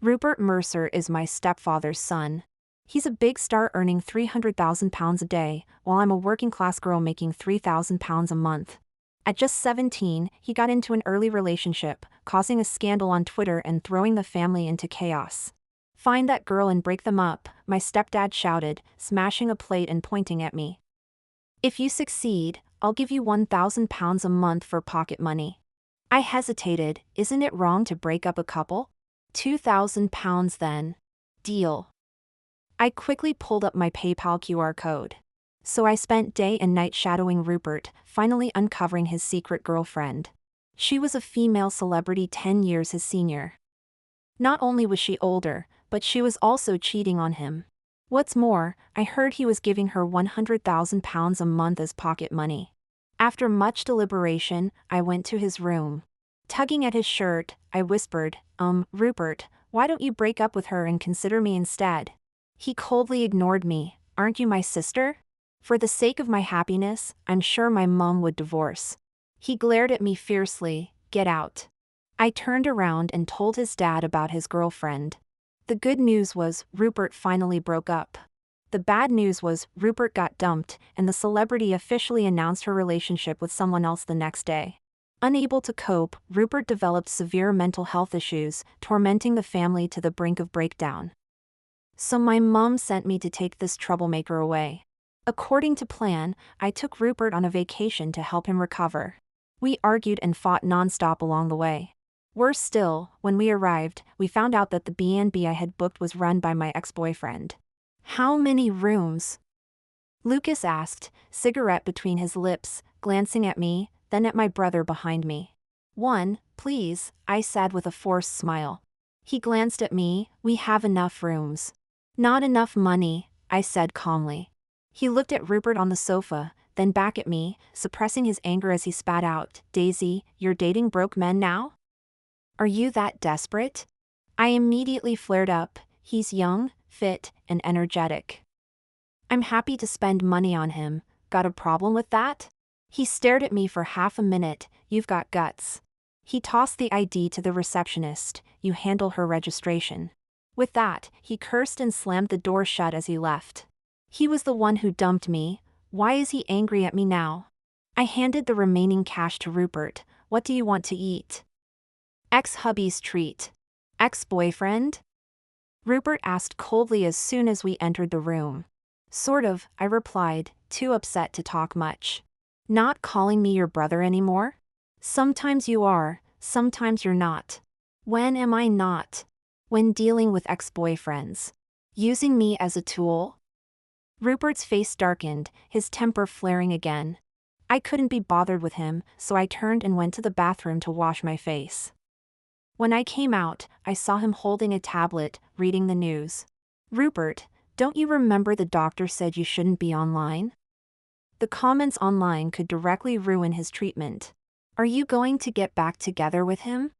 Rupert Mercer is my stepfather's son. He's a big star earning £300,000 a day, while I'm a working-class girl making £3,000 a month. At just 17, he got into an early relationship, causing a scandal on Twitter and throwing the family into chaos. "Find that girl and break them up," my stepdad shouted, smashing a plate and pointing at me. "If you succeed, I'll give you £1,000 a month for pocket money." I hesitated. Isn't it wrong to break up a couple? £2,000 then. Deal. I quickly pulled up my PayPal QR code. So I spent day and night shadowing Rupert, finally uncovering his secret girlfriend. She was a female celebrity 10 years his senior. Not only was she older, but she was also cheating on him. What's more, I heard he was giving her £100,000 a month as pocket money. After much deliberation, I went to his room. Tugging at his shirt, I whispered, Rupert, why don't you break up with her and consider me instead?" He coldly ignored me. "Aren't you my sister? For the sake of my happiness, I'm sure my mom would divorce." He glared at me fiercely. "Get out." I turned around and told his dad about his girlfriend. The good news was Rupert finally broke up. The bad news was Rupert got dumped, and the celebrity officially announced her relationship with someone else the next day. Unable to cope, Rupert developed severe mental health issues, tormenting the family to the brink of breakdown. So my mom sent me to take this troublemaker away. According to plan, I took Rupert on a vacation to help him recover. We argued and fought nonstop along the way. Worse still, when we arrived, we found out that the B&B I had booked was run by my ex-boyfriend. "How many rooms?" Lucas asked, cigarette between his lips, glancing at me, then at my brother behind me. "One, please," I said with a forced smile. He glanced at me. "We have enough rooms." "Not enough money," I said calmly. He looked at Rupert on the sofa, then back at me, suppressing his anger as he spat out, "Daisy, you're dating broke men now? Are you that desperate?" I immediately flared up. "He's young, fit, and energetic. I'm happy to spend money on him. Got a problem with that?" He stared at me for half a minute. "You've got guts." He tossed the ID to the receptionist. "You handle her registration." With that, he cursed and slammed the door shut as he left. He was the one who dumped me. Why is he angry at me now? I handed the remaining cash to Rupert. "What do you want to eat?" "Ex-hubby's treat." "Ex-boyfriend?" Rupert asked coldly as soon as we entered the room. "Sort of," I replied, too upset to talk much. "Not calling me your brother anymore?" "Sometimes you are, sometimes you're not." "When am I not?" "When dealing with ex-boyfriends. Using me as a tool?" Rupert's face darkened, his temper flaring again. I couldn't be bothered with him, so I turned and went to the bathroom to wash my face. When I came out, I saw him holding a tablet, reading the news. "Rupert, don't you remember the doctor said you shouldn't be online? The comments online could directly ruin his treatment. Are you going to get back together with him?"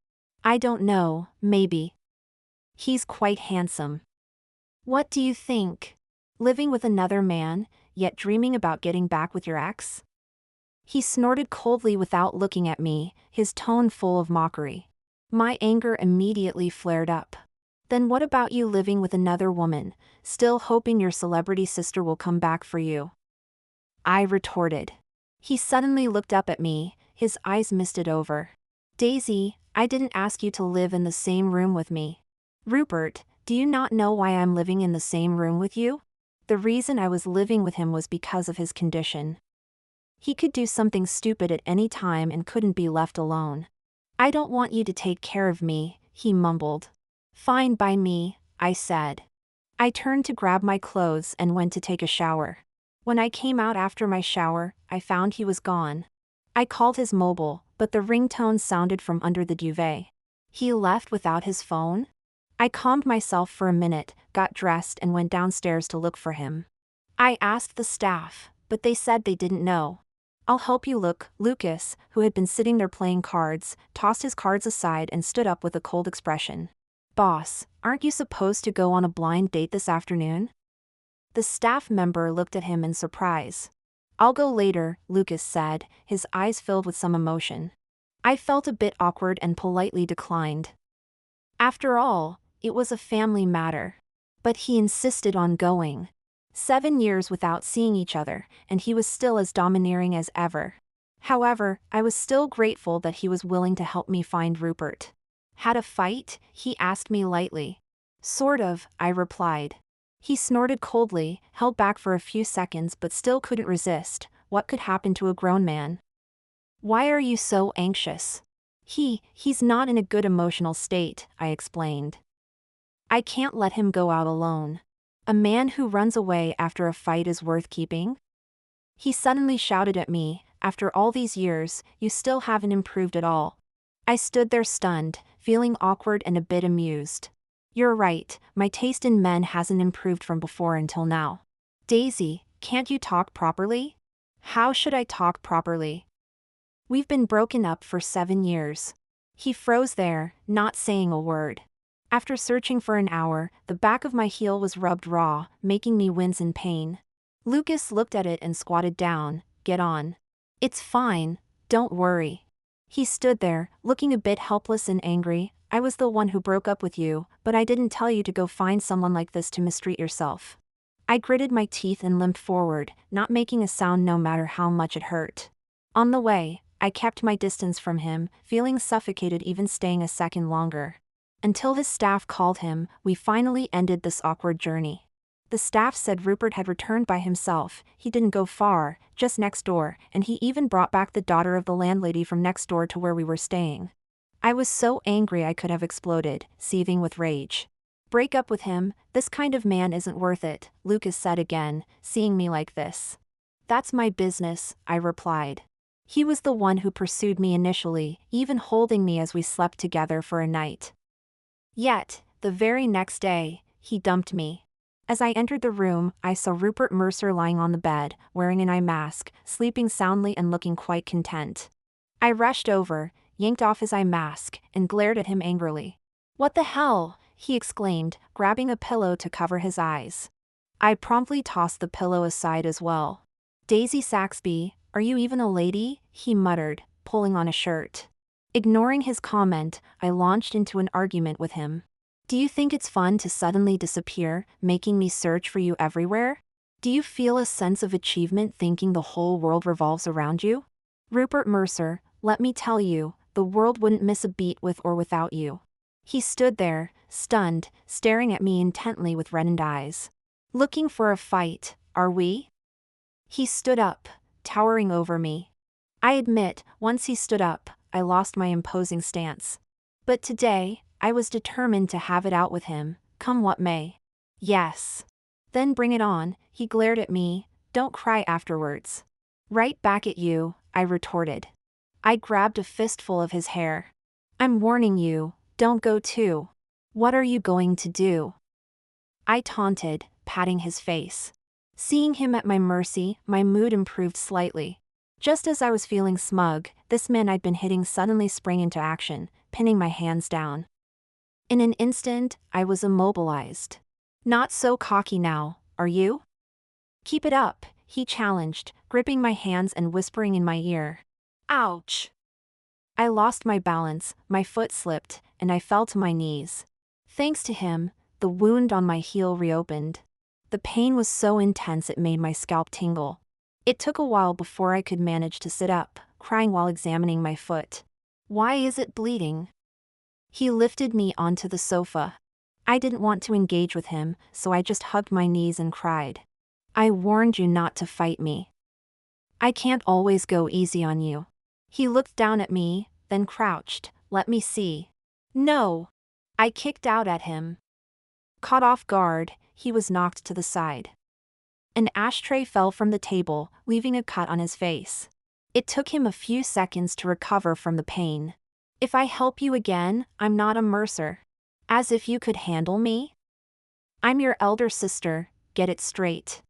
"I don't know, maybe. He's quite handsome." "What do you think? Living with another man, yet dreaming about getting back with your ex?" He snorted coldly without looking at me, his tone full of mockery. My anger immediately flared up. "Then what about you living with another woman, still hoping your celebrity sister will come back for you?" I retorted. He suddenly looked up at me, his eyes misted over. "Daisy, I didn't ask you to live in the same room with me." "Rupert, do you not know why I'm living in the same room with you?" The reason I was living with him was because of his condition. He could do something stupid at any time and couldn't be left alone. "I don't want you to take care of me," he mumbled. "Fine by me," I said. I turned to grab my clothes and went to take a shower. When I came out after my shower, I found he was gone. I called his mobile, but the ringtone sounded from under the duvet. He left without his phone? I calmed myself for a minute, got dressed and went downstairs to look for him. I asked the staff, but they said they didn't know. "I'll help you look." Lucas, who had been sitting there playing cards, tossed his cards aside and stood up with a cold expression. "Boss, aren't you supposed to go on a blind date this afternoon?" The staff member looked at him in surprise. "I'll go later," Lucas said, his eyes filled with some emotion. I felt a bit awkward and politely declined. After all, It was a family matter. But he insisted on going. 7 years without seeing each other, and he was still as domineering as ever. However, I was still grateful that he was willing to help me find Rupert. Had a fight? He asked me lightly. Sort of, I replied. He snorted coldly, held back for a few seconds but still couldn't resist. What could happen to a grown man? Why are you so anxious? He's not in a good emotional state, I explained. I can't let him go out alone. A man who runs away after a fight is worth keeping? He suddenly shouted at me, after all these years, you still haven't improved at all. I stood there stunned, feeling awkward and a bit amused. You're right, my taste in men hasn't improved from before until now. Daisy, can't you talk properly? How should I talk properly? We've been broken up for 7 years. He froze there, not saying a word. After searching for an hour, the back of my heel was rubbed raw, making me wince in pain. Lucas looked at it and squatted down. Get on. It's fine, don't worry. He stood there, looking a bit helpless and angry. I was the one who broke up with you, but I didn't tell you to go find someone like this to mistreat yourself. I gritted my teeth and limped forward, not making a sound no matter how much it hurt. On the way, I kept my distance from him, feeling suffocated even staying a second longer. Until his staff called him, we finally ended this awkward journey. The staff said Rupert had returned by himself. He didn't go far, just next door, and he even brought back the daughter of the landlady from next door to where we were staying. I was so angry I could have exploded, seething with rage. Break up with him, this kind of man isn't worth it, Lucas said again, seeing me like this. That's my business, I replied. He was the one who pursued me initially, even holding me as we slept together for a night. Yet, the very next day, he dumped me. As I entered the room, I saw Rupert Mercer lying on the bed, wearing an eye mask, sleeping soundly and looking quite content. I rushed over, yanked off his eye mask, and glared at him angrily. What the hell? He exclaimed, grabbing a pillow to cover his eyes. I promptly tossed the pillow aside as well. Daisy Saxby, are you even a lady? He muttered, pulling on a shirt. Ignoring his comment, I launched into an argument with him. Do you think it's fun to suddenly disappear, making me search for you everywhere? Do you feel a sense of achievement thinking the whole world revolves around you? Rupert Mercer, let me tell you, the world wouldn't miss a beat with or without you. He stood there, stunned, staring at me intently with reddened eyes. Looking for a fight, are we? He stood up, towering over me. I admit, once he stood up, I lost my imposing stance. But today, I was determined to have it out with him, come what may. Yes. Then bring it on, he glared at me, don't cry afterwards. Right back at you, I retorted. I grabbed a fistful of his hair. I'm warning you, don't go too. What are you going to do? I taunted, patting his face. Seeing him at my mercy, my mood improved slightly. Just as I was feeling smug, this man I'd been hitting suddenly sprang into action, pinning my hands down. In an instant, I was immobilized. Not so cocky now, are you? Keep it up, he challenged, gripping my hands and whispering in my ear. Ouch! I lost my balance, my foot slipped, and I fell to my knees. Thanks to him, the wound on my heel reopened. The pain was so intense it made my scalp tingle. It took a while before I could manage to sit up, crying while examining my foot. Why is it bleeding? He lifted me onto the sofa. I didn't want to engage with him, so I just hugged my knees and cried. I warned you not to fight me. I can't always go easy on you. He looked down at me, then crouched. Let me see. No! I kicked out at him. Caught off guard, he was knocked to the side. An ashtray fell from the table, leaving a cut on his face. It took him a few seconds to recover from the pain. If I help you again, I'm not a Mercer. As if you could handle me? I'm your elder sister, get it straight.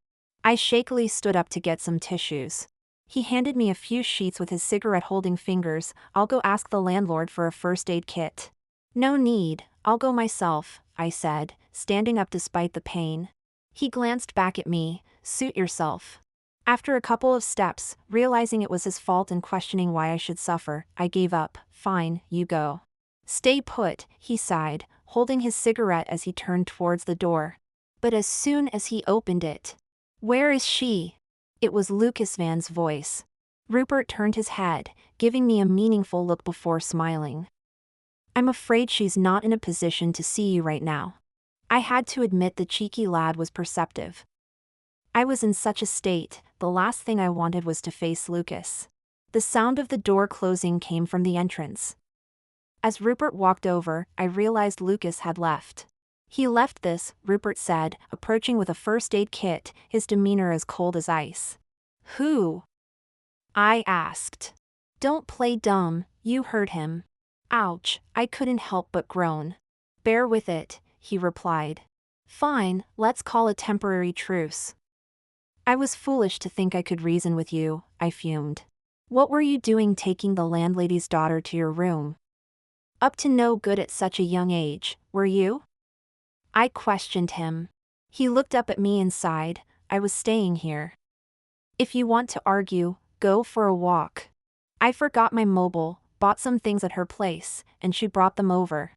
I shakily stood up to get some tissues. He handed me a few sheets with his cigarette-holding fingers. I'll go ask the landlord for a first aid kit. No need, I'll go myself, I said, standing up despite the pain. He glanced back at me, suit yourself. After a couple of steps, realizing it was his fault and questioning why I should suffer, I gave up. Fine, you go. Stay put, he sighed, holding his cigarette as he turned towards the door. But as soon as he opened it, "Where is she?" It was Lucas Van's voice. Rupert turned his head, giving me a meaningful look before smiling. "I'm afraid she's not in a position to see you right now." I had to admit the cheeky lad was perceptive. I was in such a state, the last thing I wanted was to face Lucas. The sound of the door closing came from the entrance. As Rupert walked over, I realized Lucas had left. "He left this," Rupert said, approaching with a first aid kit, his demeanor as cold as ice. "Who?" I asked. "Don't play dumb, you heard him." Ouch, I couldn't help but groan. "Bear with it," he replied. "Fine, let's call a temporary truce." "I was foolish to think I could reason with you," I fumed. "What were you doing taking the landlady's daughter to your room? Up to no good at such a young age, were you?" I questioned him. He looked up at me and sighed. "I was staying here. If you want to argue, go for a walk." I forgot my mobile, bought some things at her place, and she brought them over.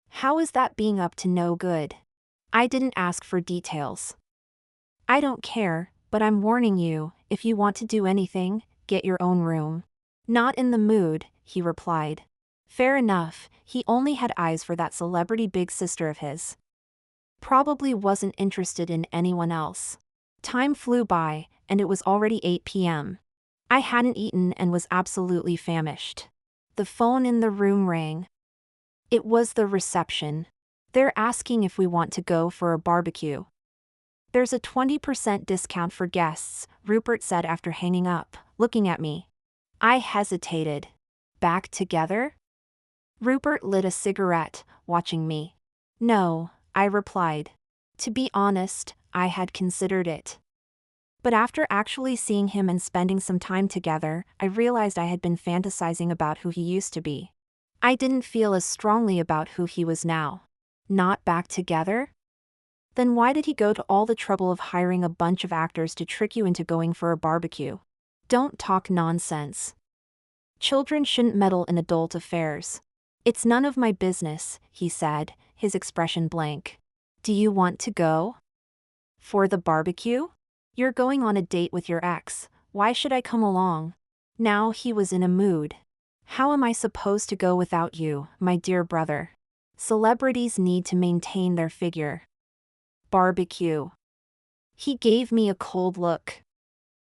How is that being up to no good? I didn't ask for details. "I don't care, but I'm warning you, if you want to do anything, get your own room." "Not in the mood," he replied. Fair enough, he only had eyes for that celebrity big sister of his. Probably wasn't interested in anyone else. Time flew by, and it was already 8 p.m. I hadn't eaten and was absolutely famished. The phone in the room rang. It was the reception. "They're asking if we want to go for a barbecue. There's a 20% discount for guests," Rupert said after hanging up, looking at me. I hesitated. "Back together?" Rupert lit a cigarette, watching me. "No," I replied. To be honest, I had considered it. But after actually seeing him and spending some time together, I realized I had been fantasizing about who he used to be. I didn't feel as strongly about who he was now. Not back together? Then why did he go to all the trouble of hiring a bunch of actors to trick you into going for a barbecue? Don't talk nonsense. Children shouldn't meddle in adult affairs. "It's none of my business," he said, his expression blank. "Do you want to go? For the barbecue? You're going on a date with your ex, why should I come along?" Now he was in a mood. "How am I supposed to go without you, my dear brother? Celebrities need to maintain their figure." Barbecue. He gave me a cold look.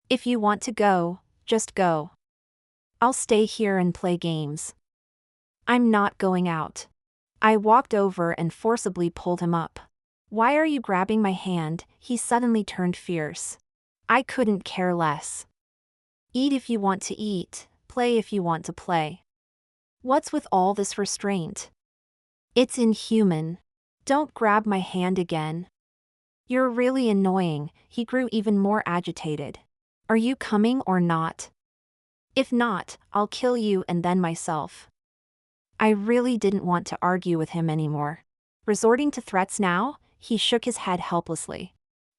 "If you want to go, just go. I'll stay here and play games." "I'm not going out." I walked over and forcibly pulled him up. "Why are you grabbing my hand?" He suddenly turned fierce. I couldn't care less. "Eat if you want to eat, play if you want to play. What's with all this restraint? It's inhuman. Don't grab my hand again. You're really annoying." He grew even more agitated. "Are you coming or not? If not, I'll kill you and then myself." I really didn't want to argue with him anymore. Resorting to threats now, he shook his head helplessly.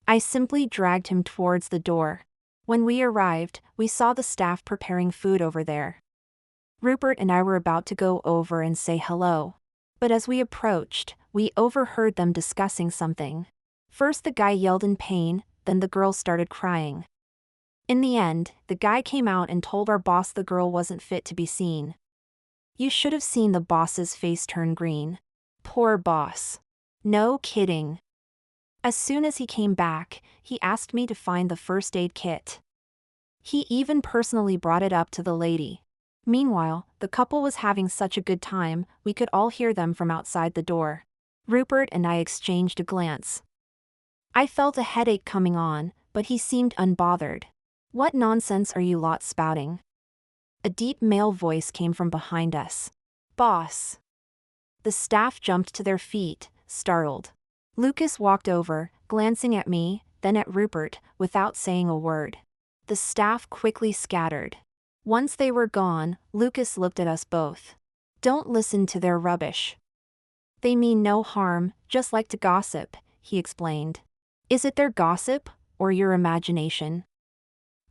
I simply dragged him towards the door. When we arrived, we saw the staff preparing food over there. Rupert and I were about to go over and say hello. But as we approached, we overheard them discussing something. First the guy yelled in pain, then the girl started crying. In the end, the guy came out and told our boss the girl wasn't fit to be seen. You should have seen the boss's face turn green. Poor boss. No kidding. As soon as he came back, he asked me to find the first aid kit. He even personally brought it up to the lady. Meanwhile, the couple was having such a good time, we could all hear them from outside the door. Rupert and I exchanged a glance. I felt a headache coming on, but he seemed unbothered. "What nonsense are you lot spouting?" A deep male voice came from behind us. "Boss." The staff jumped to their feet, startled. Lucas walked over, glancing at me, then at Rupert, without saying a word. The staff quickly scattered. Once they were gone, Lucas looked at us both. "Don't listen to their rubbish. They mean no harm, just like to gossip," he explained. "Is it their gossip, or your imagination?"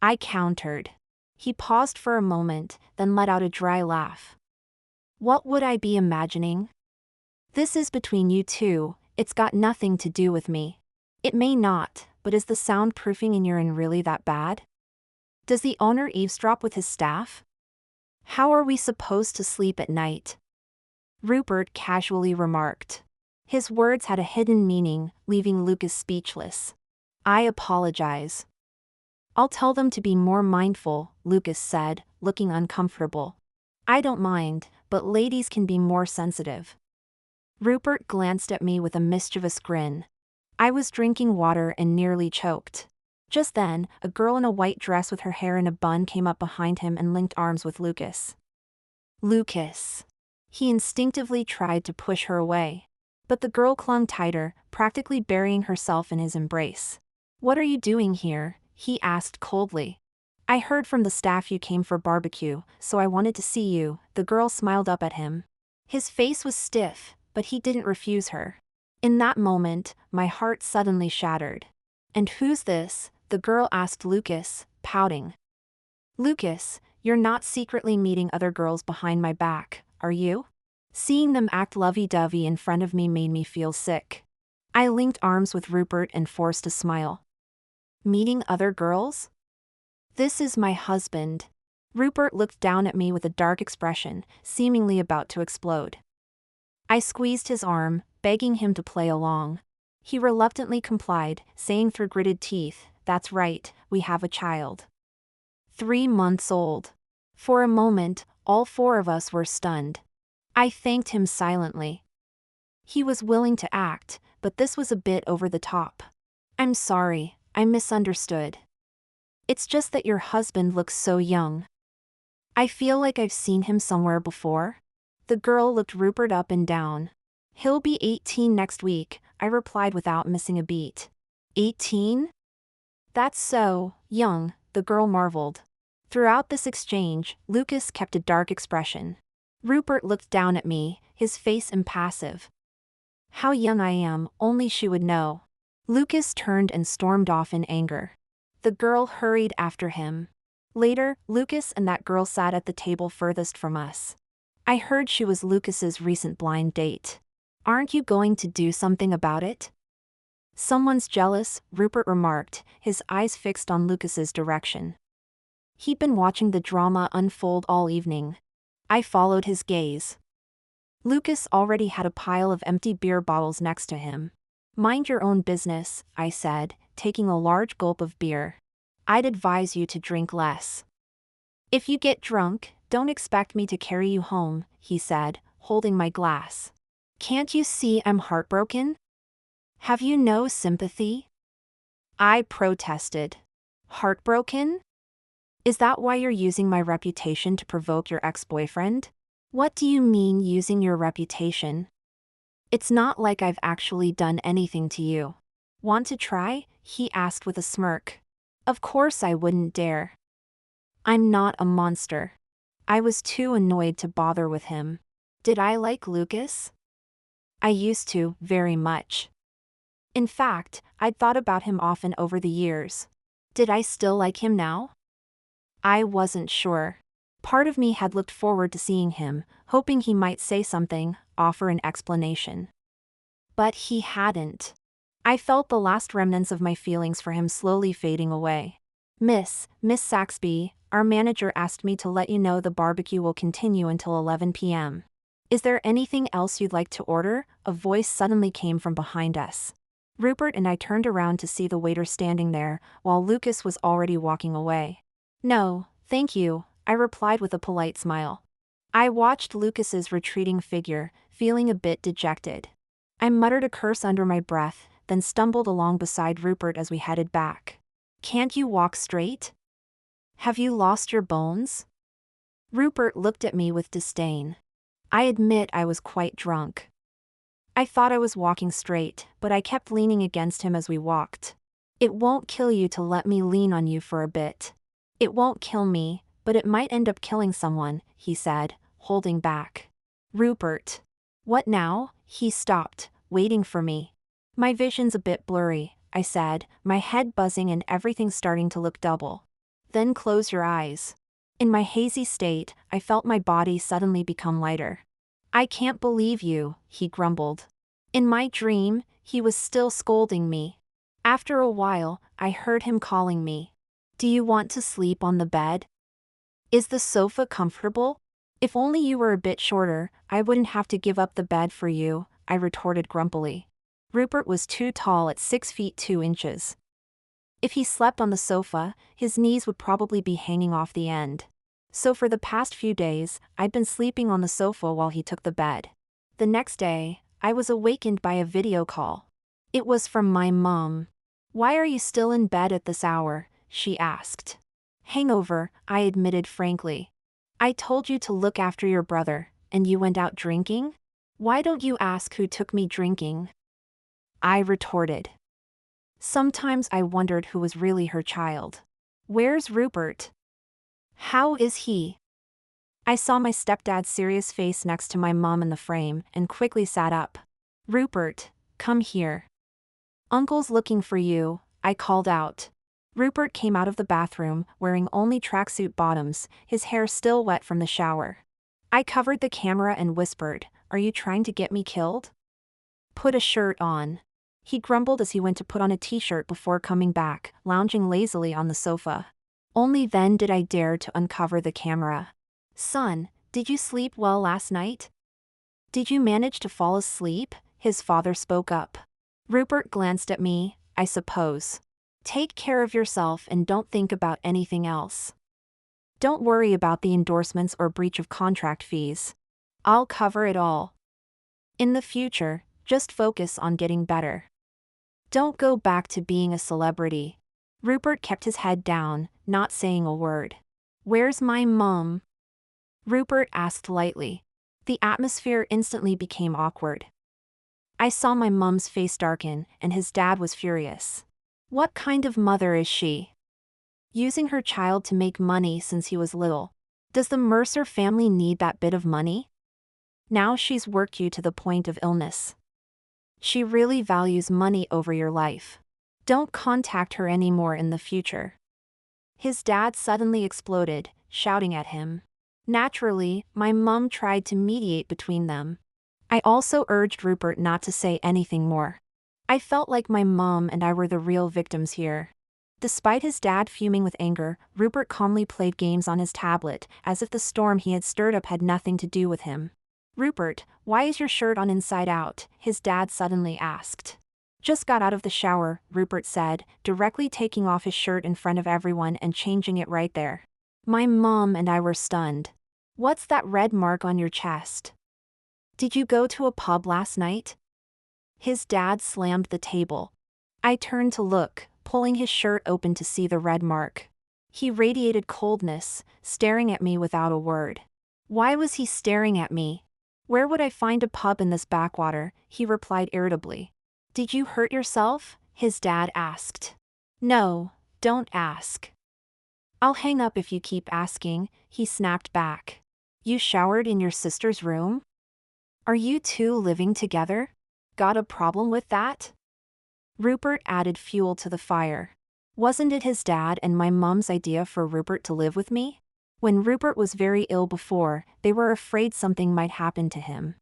I countered. He paused for a moment, then let out a dry laugh. "What would I be imagining? This is between you two, it's got nothing to do with me. It may not, but is the soundproofing in your inn really that bad? Does the owner eavesdrop with his staff? How are we supposed to sleep at night? Rupert casually remarked. His words had a hidden meaning, leaving Lucas speechless. I apologize. I'll tell them to be more mindful, Lucas said, looking uncomfortable. I don't mind, but ladies can be more sensitive. Rupert glanced at me with a mischievous grin. I was drinking water and nearly choked. Just then, a girl in a white dress with her hair in a bun came up behind him and linked arms with Lucas. Lucas. He instinctively tried to push her away. But the girl clung tighter, practically burying herself in his embrace. What are you doing here? He asked coldly. I heard from the staff you came for barbecue, so I wanted to see you, the girl smiled up at him. His face was stiff, but he didn't refuse her. In that moment, my heart suddenly shattered. And who's this? The girl asked Lucas, pouting. Lucas, you're not secretly meeting other girls behind my back, are you? Seeing them act lovey-dovey in front of me made me feel sick. I linked arms with Rupert and forced a smile. Meeting other girls? This is my husband. Rupert looked down at me with a dark expression, seemingly about to explode. I squeezed his arm, begging him to play along. He reluctantly complied, saying through gritted teeth, That's right, we have a child. 3 months old. For a moment, all 4 of us were stunned. I thanked him silently. He was willing to act, but this was a bit over the top. I'm sorry, I misunderstood. It's just that your husband looks so young. I feel like I've seen him somewhere before. The girl looked Rupert up and down. He'll be 18 next week, I replied without missing a beat. 18? That's so young, the girl marveled. Throughout this exchange, Lucas kept a dark expression. Rupert looked down at me, his face impassive. How young I am, only she would know. Lucas turned and stormed off in anger. The girl hurried after him. Later, Lucas and that girl sat at the table furthest from us. I heard she was Lucas's recent blind date. Aren't you going to do something about it? Someone's jealous, Rupert remarked, his eyes fixed on Lucas's direction. He'd been watching the drama unfold all evening. I followed his gaze. Lucas already had a pile of empty beer bottles next to him. Mind your own business, I said, taking a large gulp of beer. I'd advise you to drink less. If you get drunk, don't expect me to carry you home, he said, holding my glass. Can't you see I'm heartbroken? Have you no sympathy? I protested. Heartbroken? Is that why you're using my reputation to provoke your ex-boyfriend? What do you mean using your reputation? It's not like I've actually done anything to you. Want to try? He asked with a smirk. Of course I wouldn't dare. I'm not a monster. I was too annoyed to bother with him. Did I like Lucas? I used to, very much. In fact, I'd thought about him often over the years. Did I still like him now? I wasn't sure. Part of me had looked forward to seeing him, hoping he might say something, offer an explanation. But he hadn't. I felt the last remnants of my feelings for him slowly fading away. Miss Saxby, our manager asked me to let you know the barbecue will continue until 11 p.m. Is there anything else you'd like to order? A voice suddenly came from behind us. Rupert and I turned around to see the waiter standing there, while Lucas was already walking away. No, thank you, I replied with a polite smile. I watched Lucas's retreating figure, feeling a bit dejected. I muttered a curse under my breath, then stumbled along beside Rupert as we headed back. Can't you walk straight? Have you lost your bones? Rupert looked at me with disdain. I admit I was quite drunk. I thought I was walking straight, but I kept leaning against him as we walked. It won't kill you to let me lean on you for a bit. It won't kill me, but it might end up killing someone, he said, holding back. Rupert. What now? He stopped, waiting for me. My vision's a bit blurry, I said, my head buzzing and everything starting to look double. Then close your eyes. In my hazy state, I felt my body suddenly become lighter. I can't believe you, he grumbled. In my dream, he was still scolding me. After a while, I heard him calling me. Do you want to sleep on the bed? Is the sofa comfortable? If only you were a bit shorter, I wouldn't have to give up the bed for you, I retorted grumpily. Rupert was too tall at 6 feet 2 inches. If he slept on the sofa, his knees would probably be hanging off the end. So for the past few days, I'd been sleeping on the sofa while he took the bed. The next day, I was awakened by a video call. It was from my mom. Why are you still in bed at this hour? She asked. Hangover, I admitted frankly. I told you to look after your brother, and you went out drinking? Why don't you ask who took me drinking? I retorted. Sometimes I wondered who was really her child. Where's Rupert? How is he? I saw my stepdad's serious face next to my mom in the frame and quickly sat up. Rupert, come here. Uncle's looking for you, I called out. Rupert came out of the bathroom, wearing only tracksuit bottoms, his hair still wet from the shower. I covered the camera and whispered, Are you trying to get me killed? Put a shirt on. He grumbled as he went to put on a t-shirt before coming back, lounging lazily on the sofa. Only then did I dare to uncover the camera. Son, did you sleep well last night? Did you manage to fall asleep? His father spoke up. Rupert glanced at me, I suppose. Take care of yourself and don't think about anything else. Don't worry about the endorsements or breach of contract fees. I'll cover it all. In the future, just focus on getting better. Don't go back to being a celebrity. Rupert kept his head down, not saying a word. Where's my mom? Rupert asked lightly. The atmosphere instantly became awkward. I saw my mom's face darken, and his dad was furious. What kind of mother is she? Using her child to make money since he was little. Does the Mercer family need that bit of money? Now she's worked you to the point of illness. She really values money over your life. Don't contact her anymore in the future. His dad suddenly exploded, shouting at him. Naturally, my mom tried to mediate between them. I also urged Rupert not to say anything more. I felt like my mom and I were the real victims here. Despite his dad fuming with anger, Rupert calmly played games on his tablet, as if the storm he had stirred up had nothing to do with him. Rupert, why is your shirt on inside out? His dad suddenly asked. Just got out of the shower, Rupert said, directly taking off his shirt in front of everyone and changing it right there. My mom and I were stunned. What's that red mark on your chest? Did you go to a pub last night? His dad slammed the table. I turned to look, pulling his shirt open to see the red mark. He radiated coldness, staring at me without a word. Why was he staring at me? Where would I find a pub in this backwater? He replied irritably. Did you hurt yourself? His dad asked. No, don't ask. I'll hang up if you keep asking, he snapped back. You showered in your sister's room? Are you two living together? Got a problem with that? Rupert added fuel to the fire. Wasn't it his dad and my mom's idea for Rupert to live with me? When Rupert was very ill before, they were afraid something might happen to him.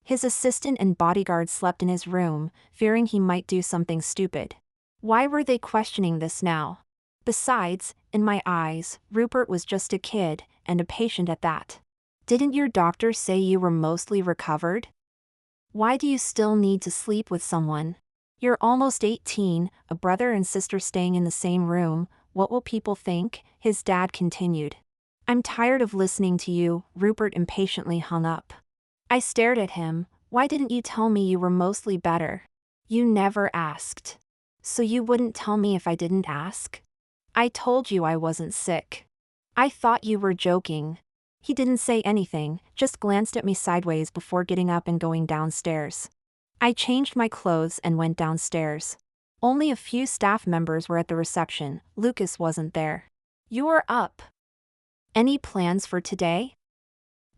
His assistant and bodyguard slept in his room, fearing he might do something stupid. Why were they questioning this now? Besides, in my eyes, Rupert was just a kid, and a patient at that. Didn't your doctor say you were mostly recovered? Why do you still need to sleep with someone? You're almost 18, a brother and sister staying in the same room, what will people think? His dad continued. I'm tired of listening to you, Rupert impatiently hung up. I stared at him. Why didn't you tell me you were mostly better? You never asked. So you wouldn't tell me if I didn't ask? I told you I wasn't sick. I thought you were joking. He didn't say anything, just glanced at me sideways before getting up and going downstairs. I changed my clothes and went downstairs. Only a few staff members were at the reception. Lucas wasn't there. You're up. Any plans for today?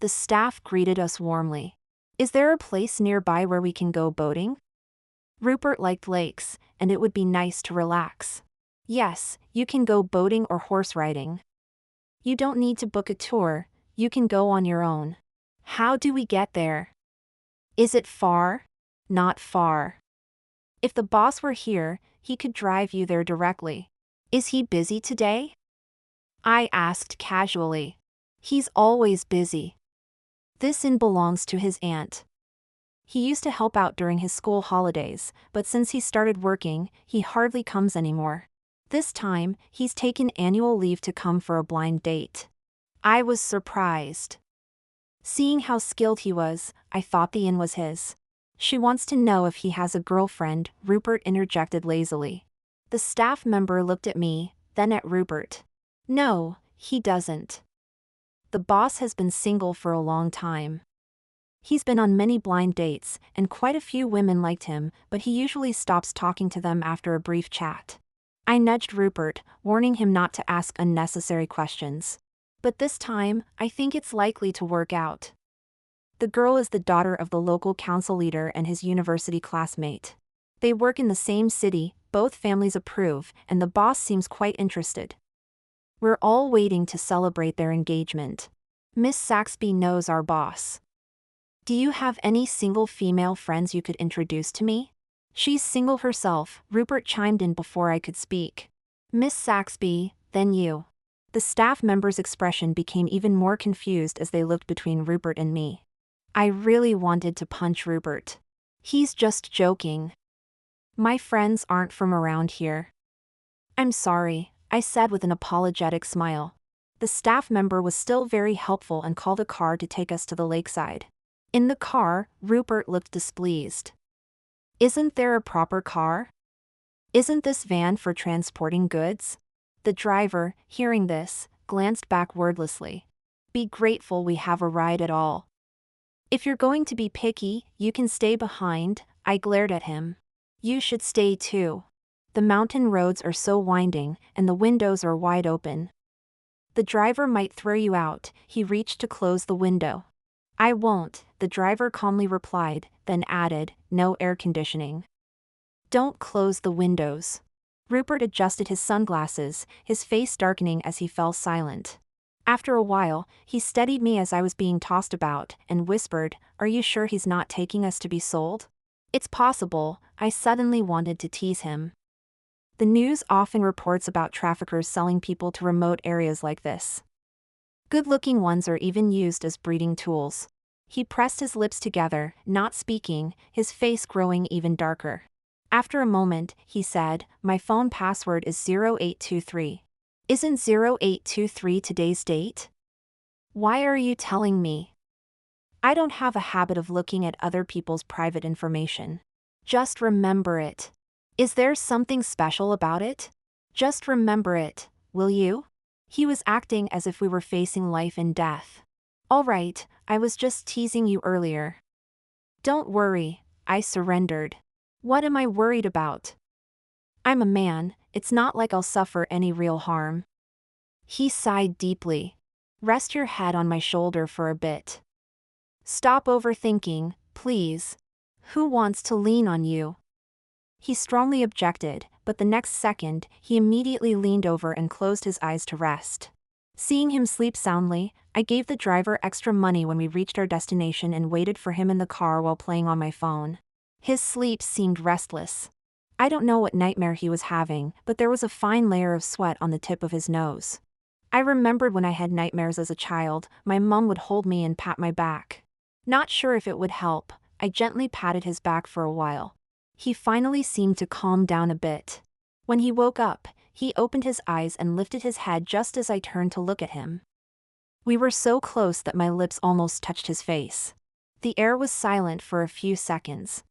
The staff greeted us warmly. Is there a place nearby where we can go boating? Rupert liked lakes, and it would be nice to relax. Yes, you can go boating or horse riding. You don't need to book a tour, you can go on your own. How do we get there? Is it far? Not far. If the boss were here, he could drive you there directly. Is he busy today? I asked casually. He's always busy. This inn belongs to his aunt. He used to help out during his school holidays, but since he started working, he hardly comes anymore. This time, he's taken annual leave to come for a blind date. I was surprised. Seeing how skilled he was, I thought the inn was his. She wants to know if he has a girlfriend, Rupert interjected lazily. The staff member looked at me, then at Rupert. No, he doesn't. The boss has been single for a long time. He's been on many blind dates, and quite a few women liked him, but he usually stops talking to them after a brief chat. I nudged Rupert, warning him not to ask unnecessary questions. But this time, I think it's likely to work out. The girl is the daughter of the local council leader and his university classmate. They work in the same city, both families approve, and the boss seems quite interested. We're all waiting to celebrate their engagement. Miss Saxby knows our boss. Do you have any single female friends you could introduce to me? She's single herself, Rupert chimed in before I could speak. Miss Saxby, then you. The staff member's expression became even more confused as they looked between Rupert and me. I really wanted to punch Rupert. He's just joking. My friends aren't from around here. I'm sorry, I said with an apologetic smile. The staff member was still very helpful and called a car to take us to the lakeside. In the car, Rupert looked displeased. Isn't there a proper car? Isn't this van for transporting goods? The driver, hearing this, glanced back wordlessly. Be grateful we have a ride at all. If you're going to be picky, you can stay behind, I glared at him. You should stay too. The mountain roads are so winding, and the windows are wide open. The driver might throw you out, he reached to close the window. I won't, the driver calmly replied, then added, no air conditioning. Don't close the windows. Rupert adjusted his sunglasses, his face darkening as he fell silent. After a while, he steadied me as I was being tossed about, and whispered, Are you sure he's not taking us to be sold? It's possible, I suddenly wanted to tease him. The news often reports about traffickers selling people to remote areas like this. Good-looking ones are even used as breeding tools. He pressed his lips together, not speaking, his face growing even darker. After a moment, he said, My phone password is 0823. Isn't 0823 today's date? Why are you telling me? I don't have a habit of looking at other people's private information. Just remember it. Is there something special about it? Just remember it, will you? He was acting as if we were facing life and death. All right, I was just teasing you earlier. Don't worry, I surrendered. What am I worried about? I'm a man, it's not like I'll suffer any real harm. He sighed deeply. Rest your head on my shoulder for a bit. Stop overthinking, please. Who wants to lean on you? He strongly objected, but the next second, he immediately leaned over and closed his eyes to rest. Seeing him sleep soundly, I gave the driver extra money when we reached our destination and waited for him in the car while playing on my phone. His sleep seemed restless. I don't know what nightmare he was having, but there was a fine layer of sweat on the tip of his nose. I remembered when I had nightmares as a child, my mom would hold me and pat my back. Not sure if it would help, I gently patted his back for a while. He finally seemed to calm down a bit. When he woke up, he opened his eyes and lifted his head just as I turned to look at him. We were so close that my lips almost touched his face. The air was silent for a few seconds.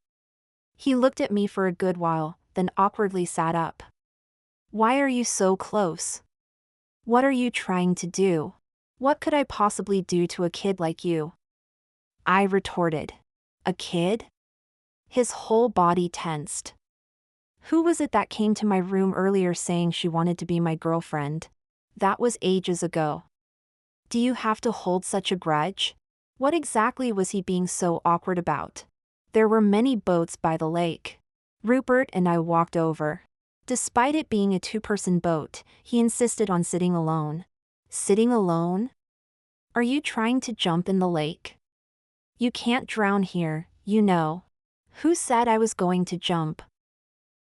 He looked at me for a good while, then awkwardly sat up. Why are you so close? What are you trying to do? What could I possibly do to a kid like you? I retorted. A kid? His whole body tensed. Who was it that came to my room earlier saying she wanted to be my girlfriend? That was ages ago. Do you have to hold such a grudge? What exactly was he being so awkward about? There were many boats by the lake. Rupert and I walked over. Despite it being a two-person boat, he insisted on sitting alone. Sitting alone? Are you trying to jump in the lake? You can't drown here, you know. Who said I was going to jump?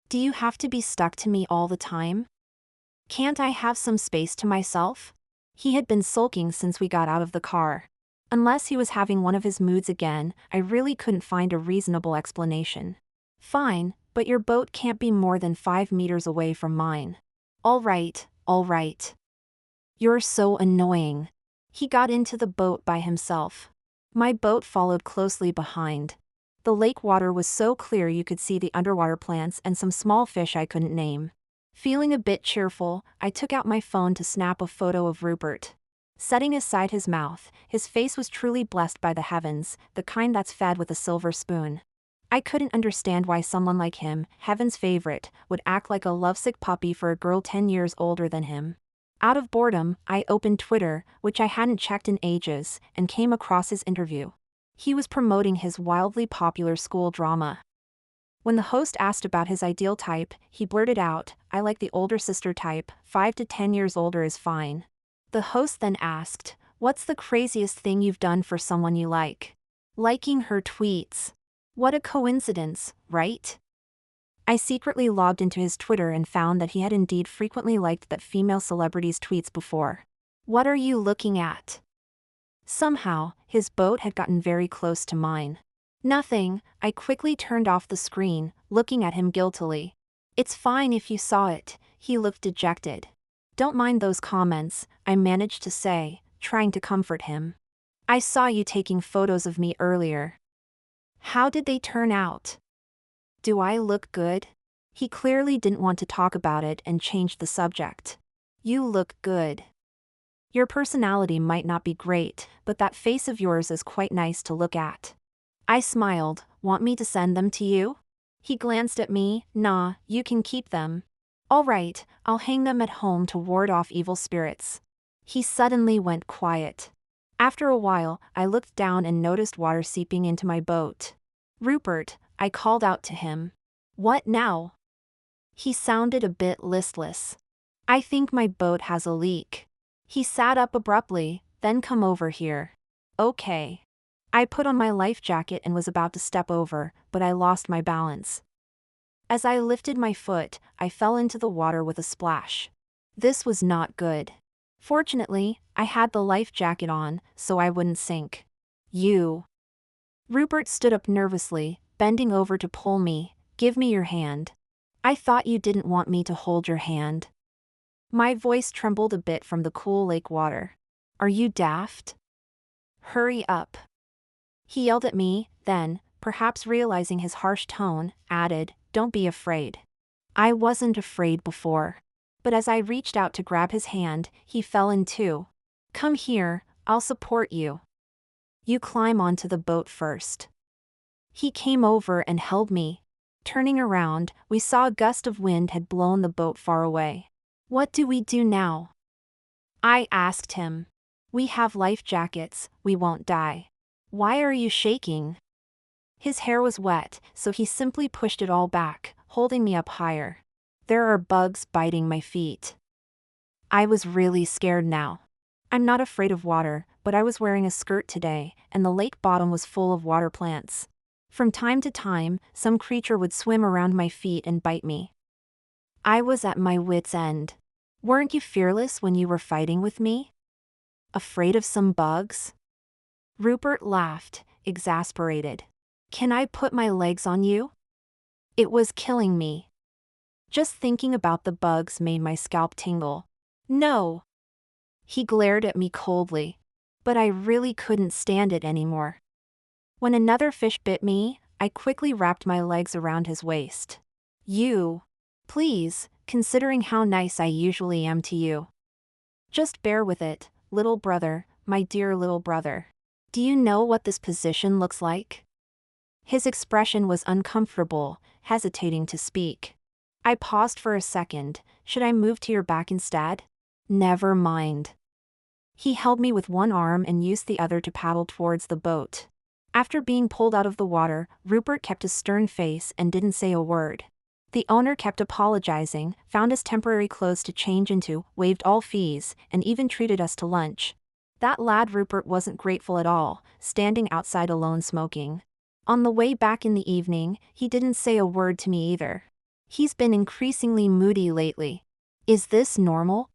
Do you have to be stuck to me all the time? Can't I have some space to myself? He had been sulking since we got out of the car. Unless he was having one of his moods again, I really couldn't find a reasonable explanation. Fine, but your boat can't be more than 5 meters away from mine. All right, all right. You're so annoying. He got into the boat by himself. My boat followed closely behind. The lake water was so clear you could see the underwater plants and some small fish I couldn't name. Feeling a bit cheerful, I took out my phone to snap a photo of Rupert. Setting aside his mouth, his face was truly blessed by the heavens, the kind that's fed with a silver spoon. I couldn't understand why someone like him, heaven's favorite, would act like a lovesick puppy for a girl 10 years older than him. Out of boredom, I opened Twitter, which I hadn't checked in ages, and came across his interview. He was promoting his wildly popular school drama. When the host asked about his ideal type, he blurted out, "I like the older sister type, 5 to 10 years older is fine." The host then asked, "What's the craziest thing you've done for someone you like?" "Liking her tweets." What a coincidence, right? I secretly logged into his Twitter and found that he had indeed frequently liked that female celebrity's tweets before. What are you looking at? Somehow, his boat had gotten very close to mine. Nothing, I quickly turned off the screen, looking at him guiltily. It's fine if you saw it, he looked dejected. Don't mind those comments, I managed to say, trying to comfort him. I saw you taking photos of me earlier. How did they turn out? Do I look good? He clearly didn't want to talk about it and changed the subject. You look good. Your personality might not be great, but that face of yours is quite nice to look at. I smiled. Want me to send them to you? He glanced at me. Nah, you can keep them. All right, I'll hang them at home to ward off evil spirits. He suddenly went quiet. After a while, I looked down and noticed water seeping into my boat. Rupert, I called out to him. What now? He sounded a bit listless. I think my boat has a leak. He sat up abruptly, then come over here. Okay. I put on my life jacket and was about to step over, but I lost my balance. As I lifted my foot, I fell into the water with a splash. This was not good. Fortunately, I had the life jacket on, so I wouldn't sink. You. Rupert stood up nervously, bending over to pull me. Give me your hand. I thought you didn't want me to hold your hand. My voice trembled a bit from the cool lake water. Are you daft? Hurry up. He yelled at me, then, perhaps realizing his harsh tone, added, Don't be afraid. I wasn't afraid before. But as I reached out to grab his hand, he fell in too. Come here, I'll support you. You climb onto the boat first. He came over and held me. Turning around, we saw a gust of wind had blown the boat far away. What do we do now? I asked him. We have life jackets, we won't die. Why are you shaking? His hair was wet, so he simply pushed it all back, holding me up higher. There are bugs biting my feet. I was really scared now. I'm not afraid of water, but I was wearing a skirt today, and the lake bottom was full of water plants. From time to time, some creature would swim around my feet and bite me. I was at my wits' end. Weren't you fearless when you were fighting with me? Afraid of some bugs? Rupert laughed, exasperated. Can I put my legs on you? It was killing me. Just thinking about the bugs made my scalp tingle. No. He glared at me coldly. But I really couldn't stand it anymore. When another fish bit me, I quickly wrapped my legs around his waist. You. Please, considering how nice I usually am to you. Just bear with it, little brother, my dear little brother. Do you know what this position looks like? His expression was uncomfortable, hesitating to speak. I paused for a second. Should I move to your back instead? Never mind. He held me with one arm and used the other to paddle towards the boat. After being pulled out of the water, Rupert kept a stern face and didn't say a word. The owner kept apologizing, found us temporary clothes to change into, waived all fees, and even treated us to lunch. That lad Rupert wasn't grateful at all, standing outside alone smoking. On the way back in the evening, he didn't say a word to me either. He's been increasingly moody lately. Is this normal?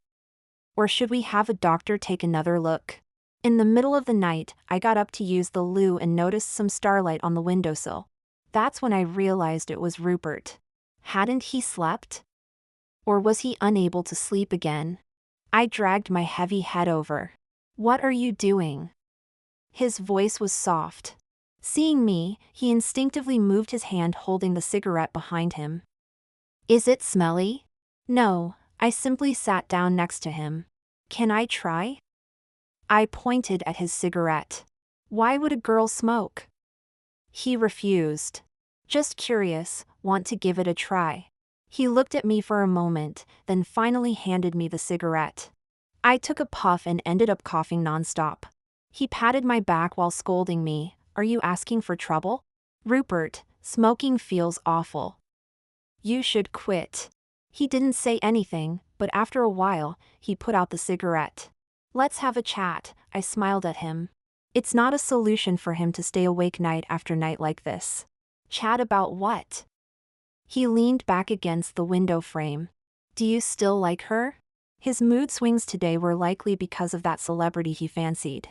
Or should we have a doctor take another look? In the middle of the night, I got up to use the loo and noticed some starlight on the windowsill. That's when I realized it was Rupert. Hadn't he slept? Or was he unable to sleep again? I dragged my heavy head over. What are you doing? His voice was soft. Seeing me, he instinctively moved his hand holding the cigarette behind him. Is it smelly? No, I simply sat down next to him. Can I try? I pointed at his cigarette. Why would a girl smoke? He refused. Just curious, want to give it a try. He looked at me for a moment, then finally handed me the cigarette. I took a puff and ended up coughing nonstop. He patted my back while scolding me. Are you asking for trouble? Rupert, smoking feels awful. You should quit. He didn't say anything, but after a while, he put out the cigarette. Let's have a chat, I smiled at him. It's not a solution for him to stay awake night after night like this. Chat about what? He leaned back against the window frame. Do you still like her? His mood swings today were likely because of that celebrity he fancied.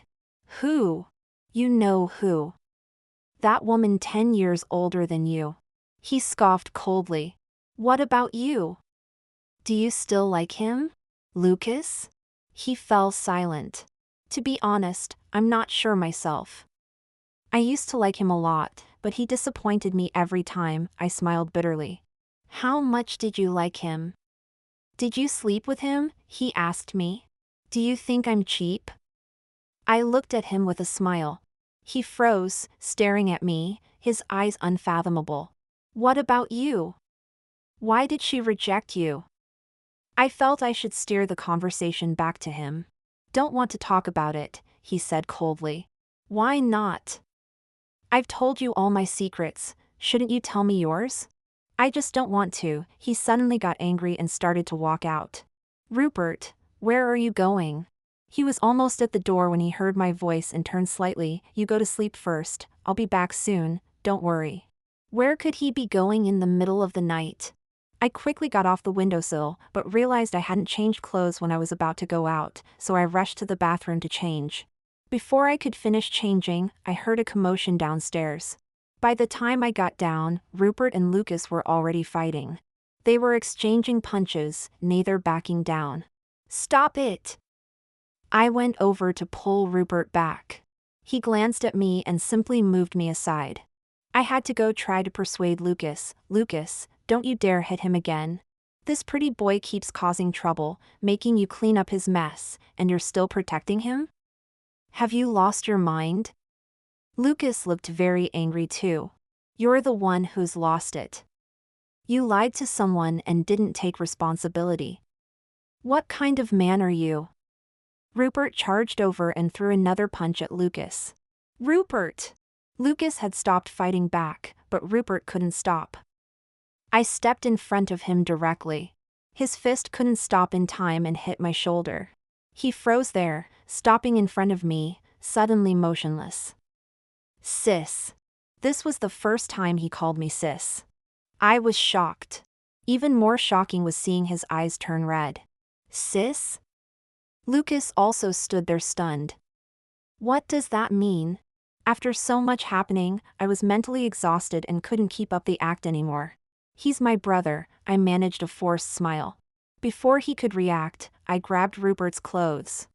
Who? You know who. That woman 10 years older than you. He scoffed coldly. What about you? Do you still like him? Lucas? He fell silent. To be honest, I'm not sure myself. I used to like him a lot, but he disappointed me every time, I smiled bitterly. How much did you like him? Did you sleep with him? He asked me. Do you think I'm cheap? I looked at him with a smile. He froze, staring at me, his eyes unfathomable. What about you? Why did she reject you? I felt I should steer the conversation back to him. Don't want to talk about it, he said coldly. Why not? I've told you all my secrets, shouldn't you tell me yours? I just don't want to. He suddenly got angry and started to walk out. Rupert, where are you going? He was almost at the door when he heard my voice and turned slightly. You go to sleep first, I'll be back soon, don't worry. Where could he be going in the middle of the night? I quickly got off the windowsill, but realized I hadn't changed clothes when I was about to go out, so I rushed to the bathroom to change. Before I could finish changing, I heard a commotion downstairs. By the time I got down, Rupert and Lucas were already fighting. They were exchanging punches, neither backing down. Stop it! I went over to pull Rupert back. He glanced at me and simply moved me aside. I had to go try to persuade Lucas. Lucas, don't you dare hit him again. This pretty boy keeps causing trouble, making you clean up his mess, and you're still protecting him? Have you lost your mind? Lucas looked very angry too. You're the one who's lost it. You lied to someone and didn't take responsibility. What kind of man are you? Rupert charged over and threw another punch at Lucas. Rupert! Lucas had stopped fighting back, but Rupert couldn't stop. I stepped in front of him directly. His fist couldn't stop in time and hit my shoulder. He froze there, stopping in front of me, suddenly motionless. Sis. This was the first time he called me sis. I was shocked. Even more shocking was seeing his eyes turn red. Sis? Lucas also stood there stunned. What does that mean? After so much happening, I was mentally exhausted and couldn't keep up the act anymore. He's my brother, I managed a forced smile. Before he could react, I grabbed Rupert's clothes.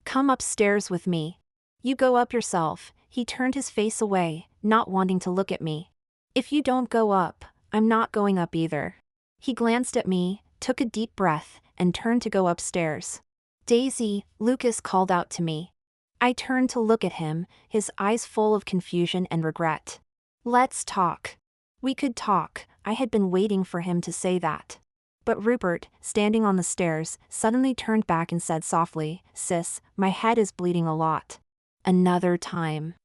Come upstairs with me. You go up yourself. He turned his face away, not wanting to look at me. If you don't go up, I'm not going up either. He glanced at me, took a deep breath, and turned to go upstairs. Daisy, Lucas called out to me. I turned to look at him, his eyes full of confusion and regret. Let's talk. We could talk, I had been waiting for him to say that. But Rupert, standing on the stairs, suddenly turned back and said softly, Sis, my head is bleeding a lot. Another time.